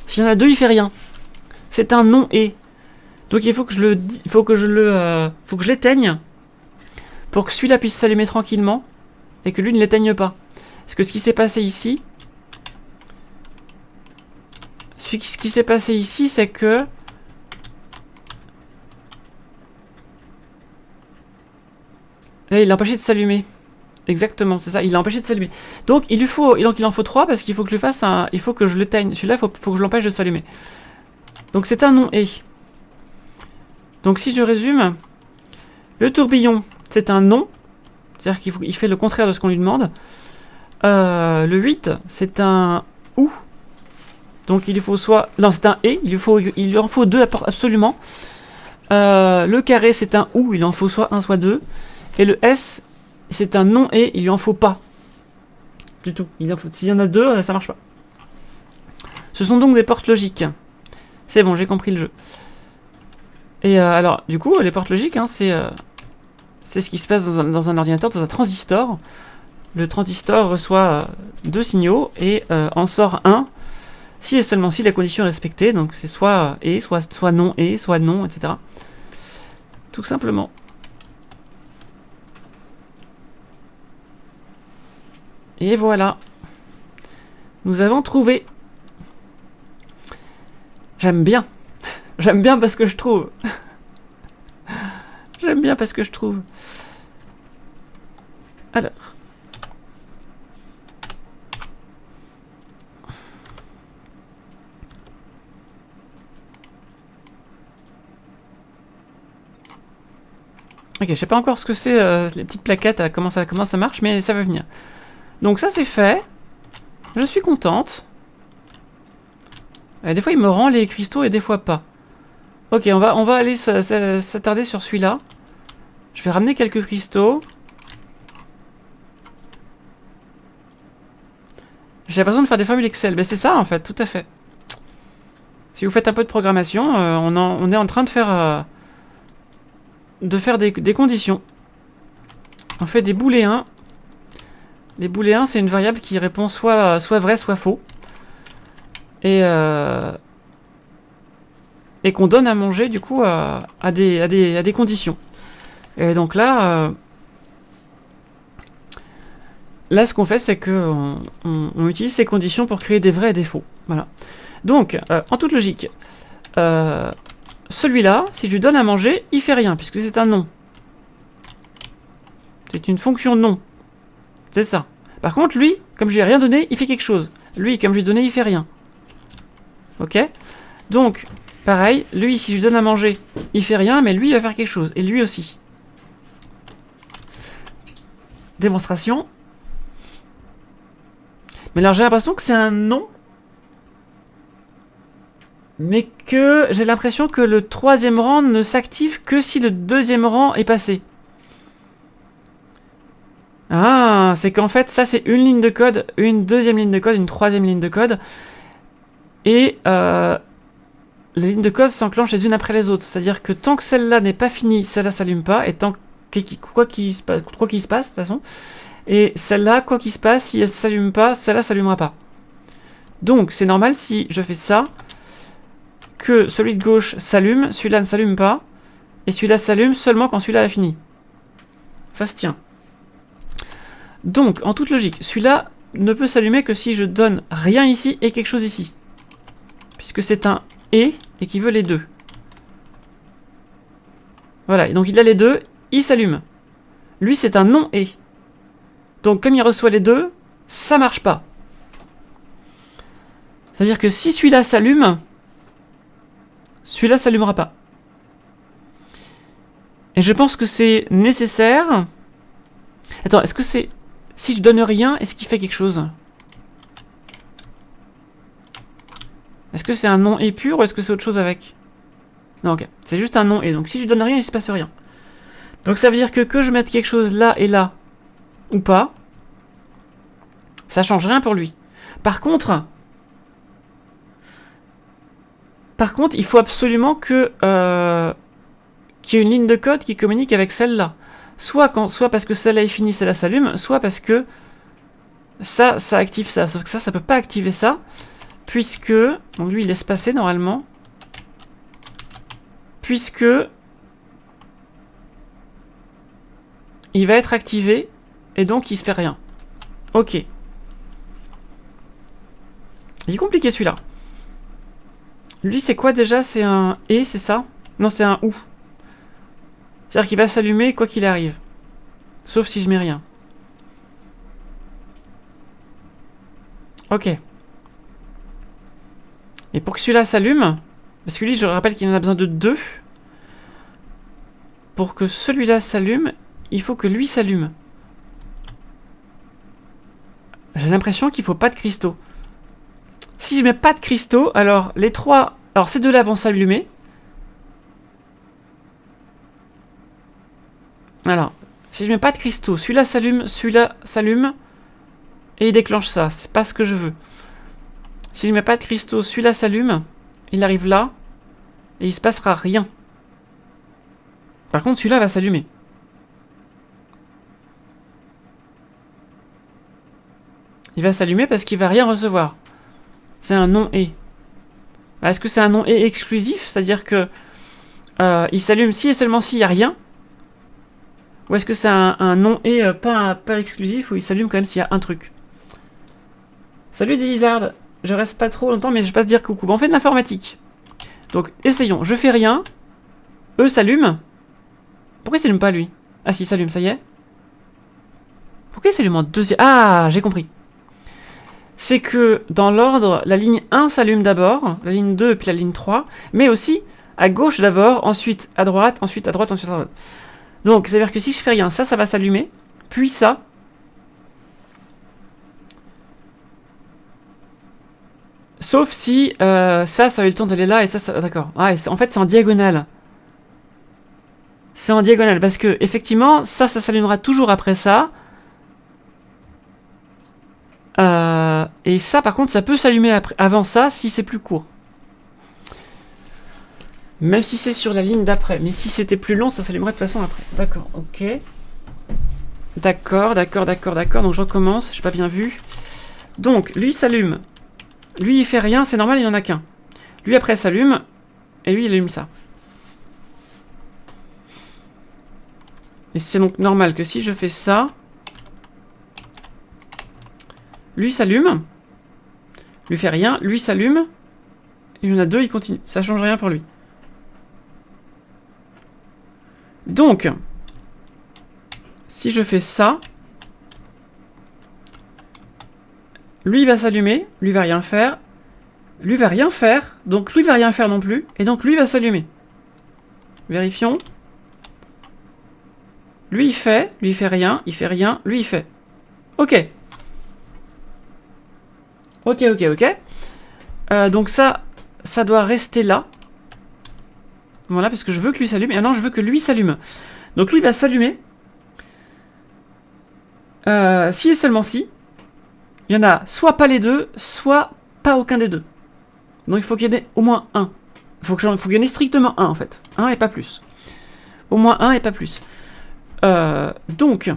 S'il y en a 2, il fait rien. C'est un non-et. Donc il faut que je le... faut que je l'éteigne. Pour que celui-là puisse s'allumer tranquillement. Et que lui ne l'éteigne pas. Parce que ce qui s'est passé ici... Ce qui s'est passé ici, c'est que... Là, il l'a empêché de s'allumer. Exactement, c'est ça, il l'a empêché de s'allumer. Donc il en faut 3 parce qu'il faut que je fasse un... Il faut que je l'éteigne. Celui-là, faut que je l'empêche de s'allumer. Donc c'est un non-et. Donc si je résume, le tourbillon, c'est un non. C'est-à-dire qu'il fait le contraire de ce qu'on lui demande. Le 8, c'est un ou. Donc il lui faut soit... Non, c'est un et, il lui en faut 2 absolument. Le carré, c'est un ou, il en faut soit 1, soit 2. Et le S, c'est un non et, il lui en faut pas. Du tout. S'il y en a 2, ça marche pas. Ce sont donc des portes logiques. C'est bon, j'ai compris le jeu. Et alors, du coup, les portes logiques, hein, c'est ce qui se passe dans un ordinateur, dans un transistor. Le transistor reçoit 2 signaux et en sort un si et seulement si la condition est respectée. Donc c'est soit et, soit non et, soit non, etc. Tout simplement. Et voilà. Nous avons trouvé. J'aime bien. J'aime bien parce que je trouve. J'aime bien parce que je trouve. Alors. Ok, je sais pas encore ce que c'est les petites plaquettes, comment ça marche, mais ça va venir. Donc ça c'est fait. Je suis contente. Des fois il me rend les cristaux et des fois pas. Ok, on va aller s'attarder sur celui-là. Je vais ramener quelques cristaux. J'ai l'impression de faire des formules Excel. Ben c'est ça en fait, tout à fait. Si vous faites un peu de programmation, on est en train de faire des conditions. On fait des booléens. Les booléens, c'est une variable qui répond soit vrai, soit faux. Et qu'on donne à manger, du coup, à des conditions. Et donc là... Là, ce qu'on fait, c'est qu'on on utilise ces conditions pour créer des vrais et des faux. Voilà. Donc, en toute logique, celui-là, si je lui donne à manger, il fait rien, puisque c'est un non. C'est une fonction non. C'est ça. Par contre, lui, comme je lui ai rien donné, il fait quelque chose. Lui, comme je lui ai donné, il fait rien. Ok? Donc, pareil, lui, si je lui donne à manger, il fait rien, mais lui, il va faire quelque chose. Et lui aussi. Démonstration. Mais alors, j'ai l'impression que c'est un non. Mais que j'ai l'impression que le 3e rang ne s'active que si le 2e rang est passé. Ah, c'est qu'en fait, ça c'est une ligne de code, une 2e ligne de code, une 3e ligne de code. Et les lignes de code s'enclenchent les unes après les autres. C'est-à-dire que tant que celle-là n'est pas finie, celle-là s'allume pas. Et tant quoi qu'il se passe, de toute façon. Et celle-là, quoi qu'il se passe, si elle ne s'allume pas, celle-là ne s'allumera pas. Donc, c'est normal si je fais ça, que celui de gauche s'allume, celui-là ne s'allume pas, et celui-là s'allume seulement quand celui-là a fini. Ça se tient. Donc, en toute logique, celui-là ne peut s'allumer que si je donne rien ici et quelque chose ici. Puisque c'est un et qui veut les deux. Voilà, et donc il a les deux, il s'allume. Lui, c'est un non et. Donc, comme il reçoit les deux, ça marche pas. Ça veut dire que si celui-là s'allume, celui-là s'allumera pas. Et je pense que c'est nécessaire. Attends, est-ce que c'est... Si je donne rien, est-ce qu'il fait quelque chose? Est-ce que c'est un non et pur ou est-ce que c'est autre chose avec? Non, ok. C'est juste un non et. Donc si je donne rien, il se passe rien. Donc ça veut dire que je mette quelque chose là et là, ou pas, ça change rien pour lui. Par contre, il faut absolument que qu'il y ait une ligne de code qui communique avec celle-là. Soit parce que celle-là est finie, celle-là s'allume, soit parce que ça active ça. Sauf que ça peut pas activer ça, puisque... Donc lui, il laisse passer normalement. Puisque... il va être activé, et donc il se fait rien. Ok. Il est compliqué celui-là. Lui, c'est quoi déjà? C'est un « et », c'est ça? Non, c'est un « ou ». C'est-à-dire qu'il va s'allumer quoi qu'il arrive. Sauf si je mets rien. Ok. Et pour que celui-là s'allume, parce que lui, je rappelle qu'il en a besoin de 2. Pour que celui-là s'allume, il faut que lui s'allume. J'ai l'impression qu'il faut pas de cristaux. Si je mets pas de cristaux, alors les trois... Alors ces deux-là vont s'allumer. Alors, si je mets pas de cristaux, celui-là s'allume, et il déclenche ça. C'est pas ce que je veux. Si je mets pas de cristaux, celui-là s'allume, il arrive là, et il se passera rien. Par contre, celui-là va s'allumer. Il va s'allumer parce qu'il va rien recevoir. C'est un non et. Est-ce que c'est un non et exclusif? C'est-à-dire que il s'allume si et seulement s'il n'y a rien? Ou est-ce que c'est un non et pas exclusif où il s'allume quand même s'il y a un truc? Salut Dizard, je reste pas trop longtemps mais je passe dire coucou. Bon, on fait de l'informatique. Donc essayons, je fais rien. Eux s'allument. Pourquoi il s'allume pas lui? Ah si, il s'allume, ça y est. Pourquoi il s'allume en deuxième? Ah, j'ai compris. C'est que dans l'ordre, la ligne 1 s'allume d'abord, la ligne 2 puis la ligne 3, mais aussi à gauche d'abord, ensuite à droite, ensuite à droite, ensuite à droite. Donc, ça veut dire que si je fais rien, ça va s'allumer, puis ça. Sauf si ça a eu le temps d'aller là et ça d'accord. Ah, en fait, c'est en diagonale. C'est en diagonale parce que, effectivement, ça s'allumera toujours après ça. Et ça, par contre, ça peut s'allumer avant ça si c'est plus court. Même si c'est sur la ligne d'après. Mais si c'était plus long, ça s'allumerait de toute façon après. D'accord, ok. D'accord. Donc je recommence, j'ai pas bien vu. Donc, lui s'allume. Lui, il fait rien, c'est normal, il en a qu'un. Lui, après, s'allume. Et lui, il allume ça. Et c'est donc normal que si je fais ça... Lui s'allume. Lui fait rien. Lui s'allume. Il y en a deux, il continue. Ça change rien pour lui. Donc, si je fais ça, lui va s'allumer. Lui va rien faire. Lui va rien faire. Donc lui va rien faire non plus. Et donc lui va s'allumer. Vérifions. Lui il fait rien. Il fait rien. Lui il fait. Ok. Ok. Donc ça doit rester là. Voilà, parce que je veux que lui s'allume. Et maintenant, je veux que lui s'allume. Donc lui va s'allumer. Si et seulement si. Il y en a soit pas les deux, soit pas aucun des deux. Donc il faut qu'il y en ait au moins un. Il faut qu'il y en ait strictement un, en fait. Un et pas plus. Au moins un et pas plus. Donc...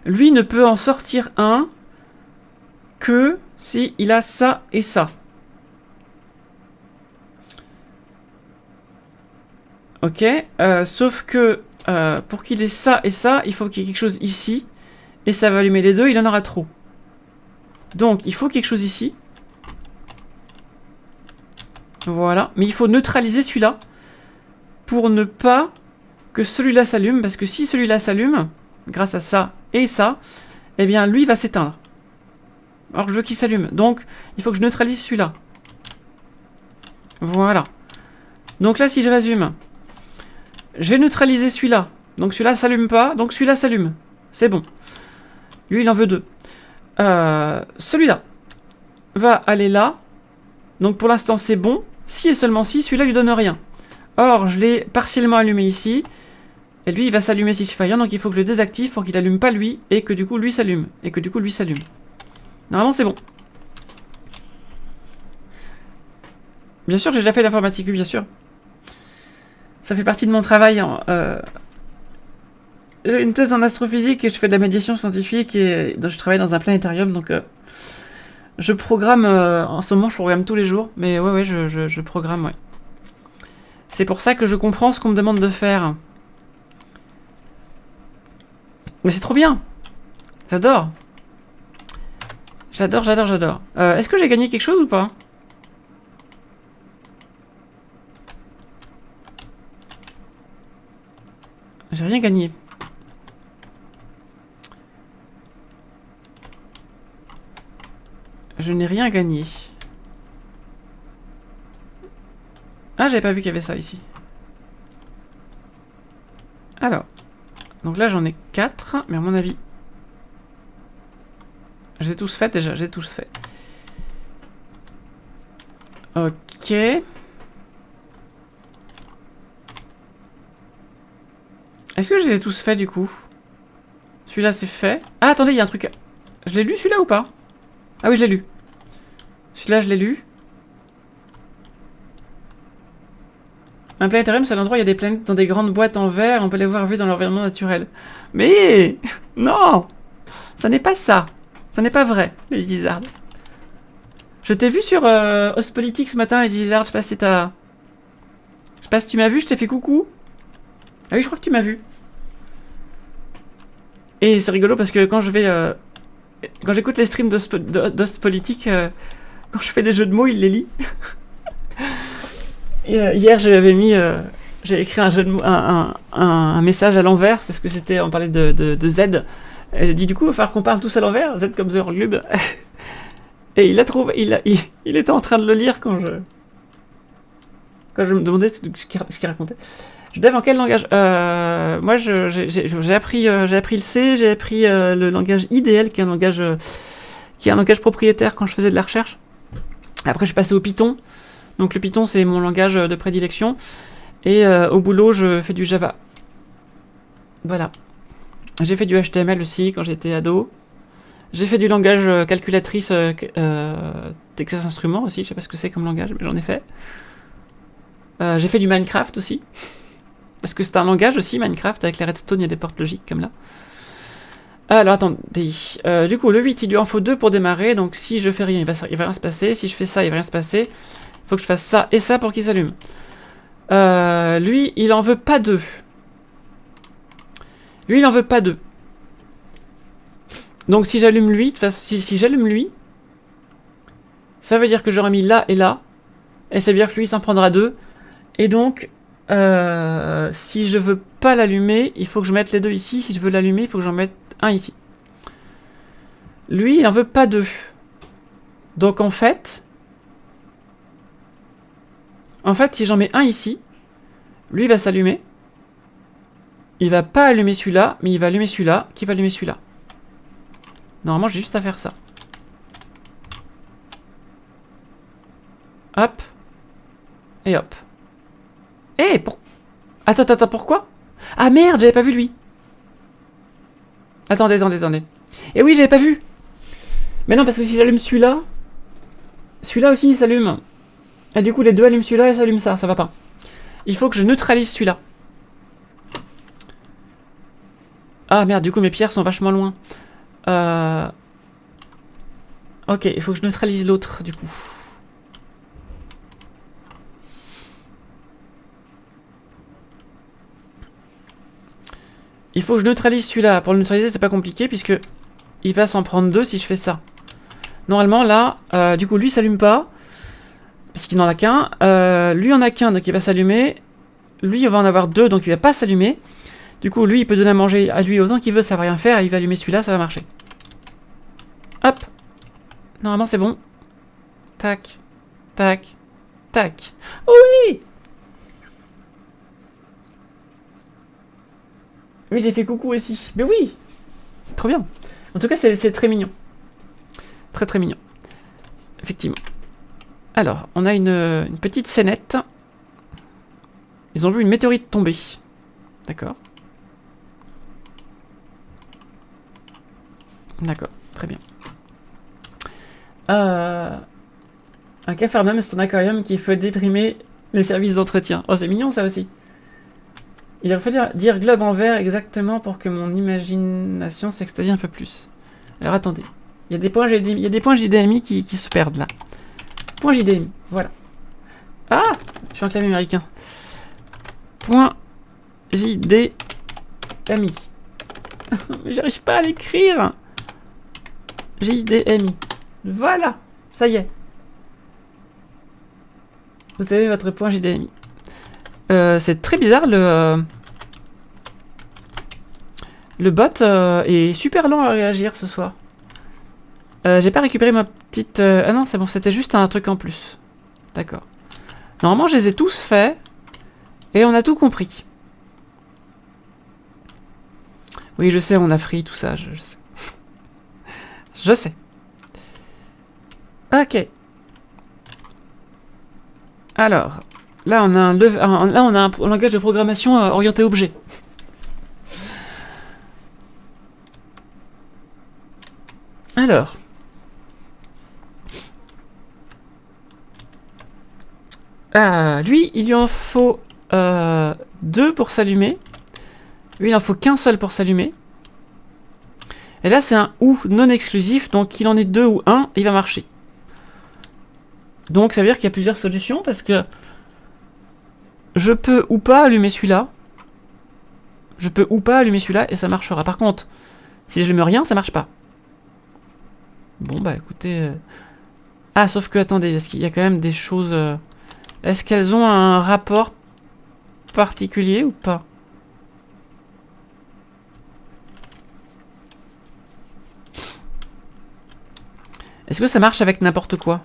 lui ne peut en sortir un que si il a ça et ça. Ok, sauf que pour qu'il ait ça et ça, il faut qu'il y ait quelque chose ici. Et ça va allumer les deux, il en aura trop. Donc, il faut quelque chose ici. Voilà, mais il faut neutraliser celui-là pour ne pas que celui-là s'allume. Parce que si celui-là s'allume, grâce à ça et ça, eh bien lui va s'éteindre. Alors je veux qu'il s'allume. Donc il faut que je neutralise celui-là. Voilà. Donc là, si je résume, j'ai neutralisé celui-là. Donc celui-là s'allume pas, donc celui-là s'allume. C'est bon. Lui, il en veut 2. Celui-là va aller là. Donc pour l'instant, c'est bon. Si et seulement si, celui-là lui donne rien. Or, je l'ai partiellement allumé ici. Et lui, il va s'allumer si je fais rien. Donc il faut que je le désactive pour qu'il allume pas lui. Et que du coup, lui s'allume. Et que du coup, lui s'allume. Normalement, c'est bon. Bien sûr, j'ai déjà fait l'informatique, oui, bien sûr. Ça fait partie de mon travail. J'ai une thèse en astrophysique et je fais de la médiation scientifique et je travaille dans un planétarium. Donc je programme, en ce moment, je programme tous les jours. Mais ouais, je programme, ouais. C'est pour ça que je comprends ce qu'on me demande de faire. Mais c'est trop bien. J'adore. J'adore. Est-ce que j'ai gagné quelque chose ou pas? J'ai rien gagné. Je n'ai rien gagné. Ah, j'avais pas vu qu'il y avait ça ici. Alors. Donc là, j'en ai 4. Mais à mon avis... J'ai tous fait déjà, j'ai tous fait. Ok. Est-ce que je les ai tous faits du coup? Celui-là c'est fait. Ah attendez, il y a un truc... Je l'ai lu celui-là ou pas? Ah oui, je l'ai lu. Celui-là je l'ai lu. Un planétarium, c'est l'endroit où il y a des planètes dans des grandes boîtes en verre, on peut les voir vues dans leur environnement naturel. Mais non, ça n'est pas ça. Ça n'est pas vrai, Lady Lizard. Je t'ai vu sur Ostpolitik ce matin, Lady Lizard, je sais pas si t'as... Je sais pas si tu m'as vu, je t'ai fait coucou. Ah oui, je crois que tu m'as vu. Et c'est rigolo parce que quand je vais... quand j'écoute les streams d'Ostpolitik, quand je fais des jeux de mots, il les lit. Et hier, j'avais mis... j'ai écrit un jeu de mots, un message à l'envers, parce que c'était... On parlait de Z. Et j'ai dit, du coup, il va falloir qu'on parle tous à l'envers, Z comme The Orglub. Et il a trouvé... Il était en train de le lire quand je me demandais ce qu'il racontait. Je dev en quel langage? Moi, j'ai appris le C, j'ai appris le langage IDL, qui est un langage propriétaire quand je faisais de la recherche. Après, je suis passé au Python. Donc le Python, c'est mon langage de prédilection. Et au boulot, je fais du Java. Voilà. J'ai fait du HTML aussi quand j'étais ado. J'ai fait du langage calculatrice Texas Instruments aussi. Je sais pas ce que c'est comme langage, mais j'en ai fait. J'ai fait du Minecraft aussi. Parce que c'est un langage aussi, Minecraft. Avec les redstone, il y a des portes logiques comme là. Alors attendez. Du coup, le 8, il lui en faut 2 pour démarrer. Donc si je fais rien, il va rien se passer. Si je fais ça, il va rien se passer. Il faut que je fasse ça et ça pour qu'il s'allume. Lui, il en veut pas 2. Lui, il en veut pas 2. Donc si j'allume lui, si j'allume lui, ça veut dire que j'aurais mis là et là. Et ça veut dire que lui, il s'en prendra 2. Et donc, si je veux pas l'allumer, il faut que je mette les 2 ici. Si je veux l'allumer, il faut que j'en mette un ici. Lui, il en veut pas 2. Donc en fait, si j'en mets un ici, lui va s'allumer. Il va pas allumer celui-là, mais il va allumer celui-là, qui va allumer celui-là. Normalement, j'ai juste à faire ça. Hop. Et hop. Eh, Attends, pourquoi? Ah merde, j'avais pas vu lui. Attendez. Eh oui, j'avais pas vu. Mais non, parce que si j'allume celui-là, celui-là aussi il s'allume. Et du coup, les deux allument celui-là et s'allument ça va pas. Il faut que je neutralise celui-là. Ah merde, du coup, mes pierres sont vachement loin. Ok, il faut que je neutralise l'autre, du coup. Il faut que je neutralise celui-là. Pour le neutraliser, c'est pas compliqué, puisque il va s'en prendre 2 si je fais ça. Normalement, là, du coup, lui s'allume pas. Parce qu'il n'en a qu'un. Lui en a qu'un, donc il va s'allumer. Lui, il va en avoir 2, donc il va pas s'allumer. Du coup, lui, il peut donner à manger à lui autant qu'il veut, ça va rien faire. Et il va allumer celui-là, ça va marcher. Hop. Normalement, c'est bon. Tac. Tac. Tac. Oui! Oui, j'ai fait coucou aussi. Mais oui! C'est trop bien. En tout cas, c'est très mignon. Très très mignon. Effectivement. Alors, on a une petite scénette. Ils ont vu une météorite tomber. D'accord. D'accord, très bien. Un capharnaüm, c'est un aquarium qui fait déprimer les services d'entretien. Oh, c'est mignon ça aussi. Il aurait fallu dire globe en verre exactement pour que mon imagination s'extasie un peu plus. Alors attendez. Il y a des points JDMI qui se perdent là. Point JDMI, voilà. Ah, je suis en clavier américain. Point JDMI. Mais j'arrive pas à l'écrire. JDMI. Voilà, ça y est. Vous avez votre point JDMI. C'est très bizarre, le bot est super lent à réagir ce soir. J'ai pas récupéré ma petite... Ah non, c'est bon, c'était juste un truc en plus. D'accord. Normalement, je les ai tous faits. Et on a tout compris. Oui, je sais, on a free, tout ça, je sais. Je sais. Ok. Alors, là on a un langage de programmation orienté objet. Alors. Lui, il lui en faut 2 pour s'allumer. Lui, il en faut qu'un seul pour s'allumer. Et là, c'est un ou non exclusif, donc il en est 2 ou 1, il va marcher. Donc ça veut dire qu'il y a plusieurs solutions, parce que je peux ou pas allumer celui-là. Je peux ou pas allumer celui-là, et ça marchera. Par contre, si je ne mets rien, ça marche pas. Bon, bah écoutez... Ah, sauf que, attendez, est-ce qu'il y a quand même des choses... Est-ce qu'elles ont un rapport particulier ou pas? Est-ce que ça marche avec n'importe quoi?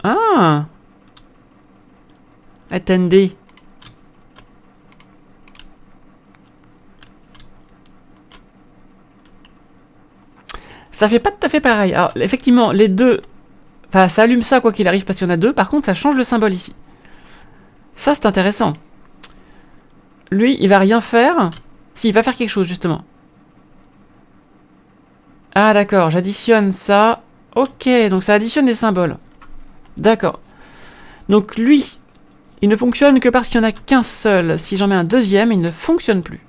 Ah! Attendez. Ça fait pas tout à fait pareil. Alors, effectivement, les deux... Enfin, ça allume ça quoi qu'il arrive parce qu'il y en a deux. Par contre, ça change le symbole ici. Ça, c'est intéressant. Lui, il va rien faire. Si, il va faire quelque chose, justement. Ah, d'accord. J'additionne ça. Ok, donc ça additionne les symboles. D'accord. Donc lui, il ne fonctionne que parce qu'il n'y en a qu'un seul. Si j'en mets un deuxième, il ne fonctionne plus.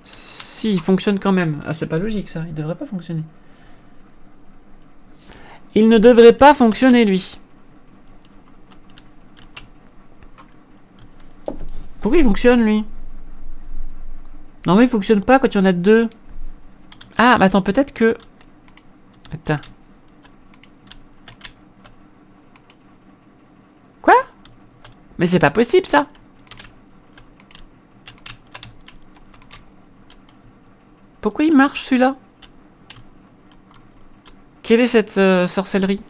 Si, il fonctionne quand même. Ah, c'est pas logique ça. Il devrait pas fonctionner. Il ne devrait pas fonctionner, lui. Pourquoi il fonctionne, lui? Non, mais il fonctionne pas quand il y en a deux. Ah, mais attends, peut-être que... Attends. Quoi? Mais c'est pas possible, ça. Pourquoi il marche, celui-là? Quelle est cette sorcellerie?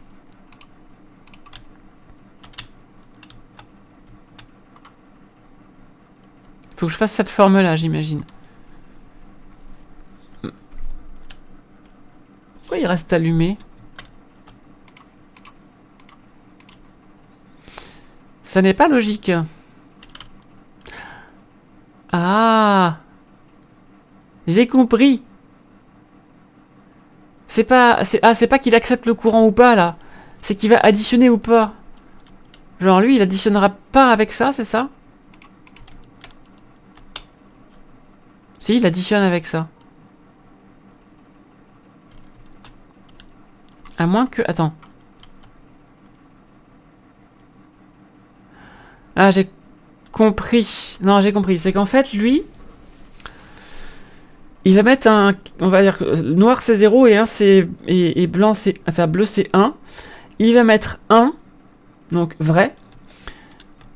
Faut que je fasse cette forme-là, j'imagine. Pourquoi il reste allumé? Ça n'est pas logique. Ah! J'ai compris. C'est pas qu'il accepte le courant ou pas, là. C'est qu'il va additionner ou pas. Genre, lui, il additionnera pas avec ça, c'est ça? Si, il additionne avec ça. À moins que... Attends. Ah, j'ai compris. Non, j'ai compris. C'est qu'en fait, lui... Il va mettre un... On va dire que noir c'est 0 et 1 c'est... Et blanc c'est... Enfin, bleu c'est 1. Il va mettre 1. Donc, vrai.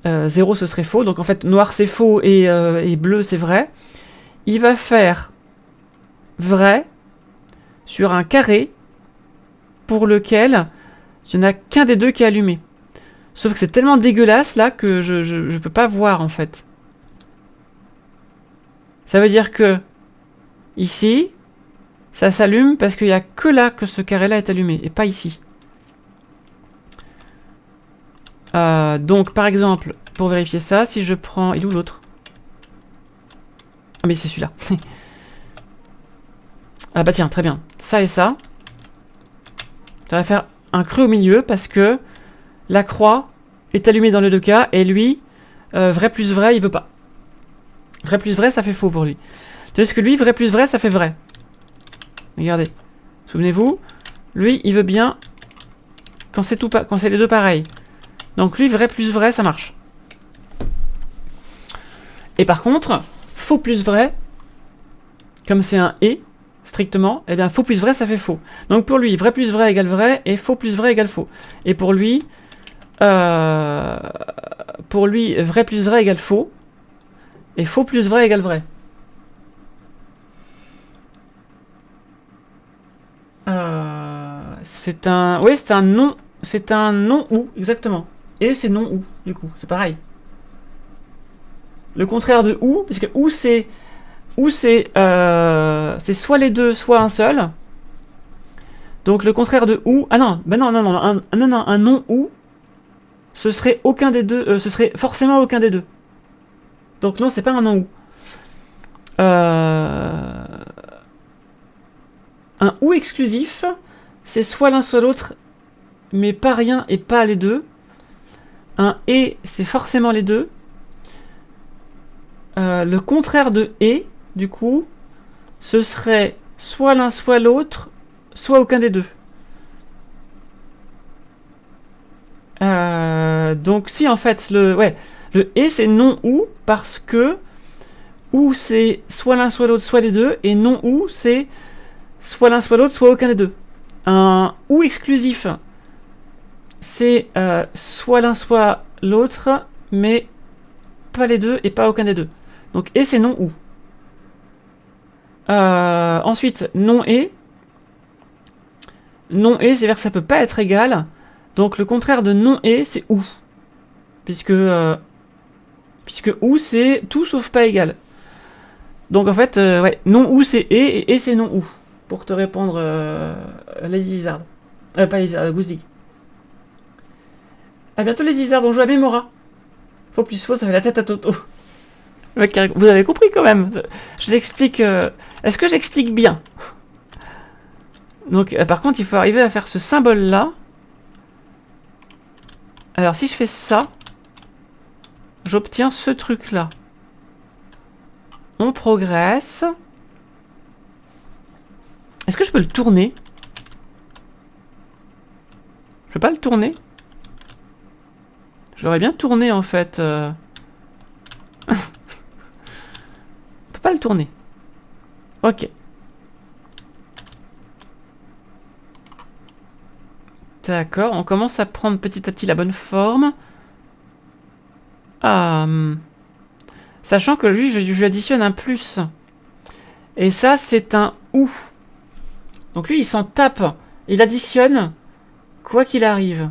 0 ce serait faux. Donc, en fait, noir c'est faux et bleu c'est vrai. Il va faire vrai sur un carré pour lequel il n'y en a qu'un des deux qui est allumé. Sauf que c'est tellement dégueulasse là que je peux pas voir en fait. Ça veut dire que ici, ça s'allume parce qu'il n'y a que là que ce carré-là est allumé et pas ici. Donc par exemple, pour vérifier ça, si je prends... Il est où l'autre? Ah mais c'est celui-là. Ah bah tiens, très bien. Ça et ça. Ça va faire un creux au milieu parce que la croix est allumée dans les deux cas et lui, vrai plus vrai, il veut pas. Vrai plus vrai, ça fait faux pour lui. Tandis que lui, vrai plus vrai, ça fait vrai. Regardez. Souvenez-vous, lui, il veut bien quand c'est quand c'est les deux pareils. Donc lui, vrai plus vrai, ça marche. Et par contre, faux plus vrai, comme c'est un et, strictement, eh bien faux plus vrai, ça fait faux. Donc pour lui, vrai plus vrai égale vrai, et faux plus vrai égale faux. Et pour lui, vrai plus vrai égale faux, et faux plus vrai égale vrai. C'est un... Oui, c'est un non... C'est un non-ou, exactement. Et c'est non-ou, du coup, c'est pareil. Le contraire de ou, parce que ou c'est... Ou c'est soit les deux, soit un seul. Donc le contraire de ou... Ah non, ben non, un non-ou, ce serait aucun des deux... ce serait forcément aucun des deux. Donc non, c'est pas un non-ou. Un ou exclusif, c'est soit l'un soit l'autre, mais pas rien et pas les deux. Un et, c'est forcément les deux. Le contraire de et, du coup, ce serait soit l'un soit l'autre, soit aucun des deux. Donc si en fait le et c'est non ou parce que ou c'est soit l'un soit l'autre, soit les deux, et non ou c'est soit l'un soit l'autre, soit aucun des deux. Un ou exclusif, c'est soit l'un soit l'autre, mais pas les deux et pas aucun des deux. Donc et c'est non ou. Ensuite non et. Non et, c'est-à-dire que ça peut pas être égal. Donc le contraire de non et, c'est ou. Puisque ou c'est tout sauf pas égal. Donc en fait, ouais, non ou c'est et c'est non ou. Pour te répondre, Lady Lizard. Pas Lizard, Gouzik. A bientôt Lady Lizard, on joue à Mémora. Faux plus faux, ça fait la tête à Toto. Vous avez compris quand même. Je l'explique. Est-ce que j'explique bien? Donc par contre, il faut arriver à faire ce symbole-là. Alors si je fais ça, j'obtiens ce truc-là. On progresse. Est-ce que je peux le tourner? Je peux pas le tourner? Je l'aurais bien tourné en fait. On peut pas le tourner. Ok. D'accord, on commence à prendre petit à petit la bonne forme. Sachant que lui, je lui additionne un plus. Et ça, c'est un ou. Donc lui, il s'en tape. Il additionne quoi qu'il arrive.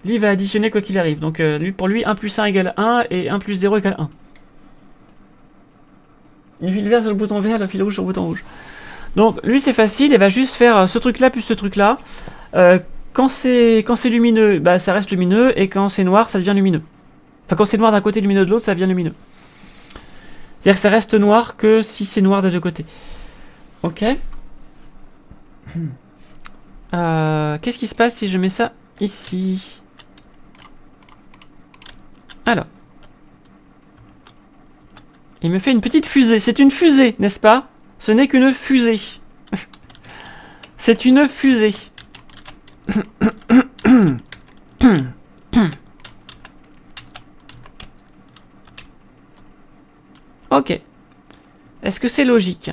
Lui, il va additionner quoi qu'il arrive. Donc pour lui, 1 plus 1 égale 1 et 1 plus 0 égale 1. Le fil vert sur le bouton vert, le fil rouge sur le bouton rouge. Donc lui, c'est facile. Il va juste faire ce truc-là plus ce truc-là. Quand c'est lumineux, bah, ça reste lumineux. Et quand c'est noir, ça devient lumineux. Enfin, quand c'est noir d'un côté, lumineux de l'autre, ça devient lumineux. C'est-à-dire que ça reste noir que si c'est noir des deux côtés. Ok. Qu'est-ce qui se passe si je mets ça ici? Alors. Il me fait une petite fusée. C'est une fusée, n'est-ce pas? Ce n'est qu'une fusée. C'est une fusée. Ok. Est-ce que c'est logique?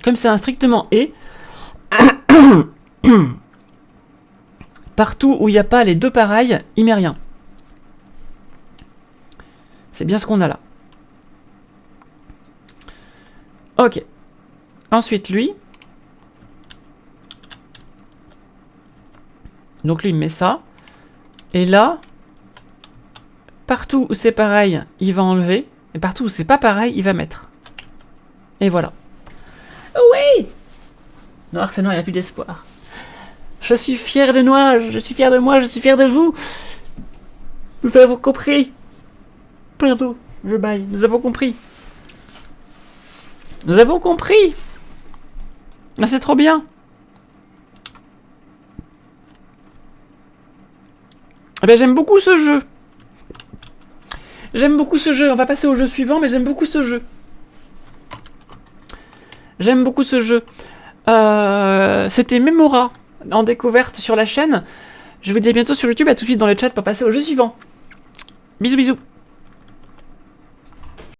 Comme c'est un strictement et, partout où il n'y a pas les deux pareils, il met rien. C'est bien ce qu'on a là. Ok. Ensuite, lui. Donc lui, il met ça. Et là, partout où c'est pareil, il va enlever. Et partout où c'est pas pareil, il va mettre. Et voilà. Oui! Noir, c'est noir, il n'y a plus d'espoir. Je suis fier de Noir, je suis fier de moi, je suis fier de vous. Nous avons compris. Pardon, je baille. Nous avons compris. Nous avons compris. Ah, c'est trop bien. Eh ben, j'aime beaucoup ce jeu. J'aime beaucoup ce jeu. On va passer au jeu suivant, mais j'aime beaucoup ce jeu. J'aime beaucoup ce jeu. C'était Memora en découverte sur la chaîne. Je vous dis à bientôt sur YouTube, à tout de suite dans le chat pour passer au jeu suivant. Bisous bisous.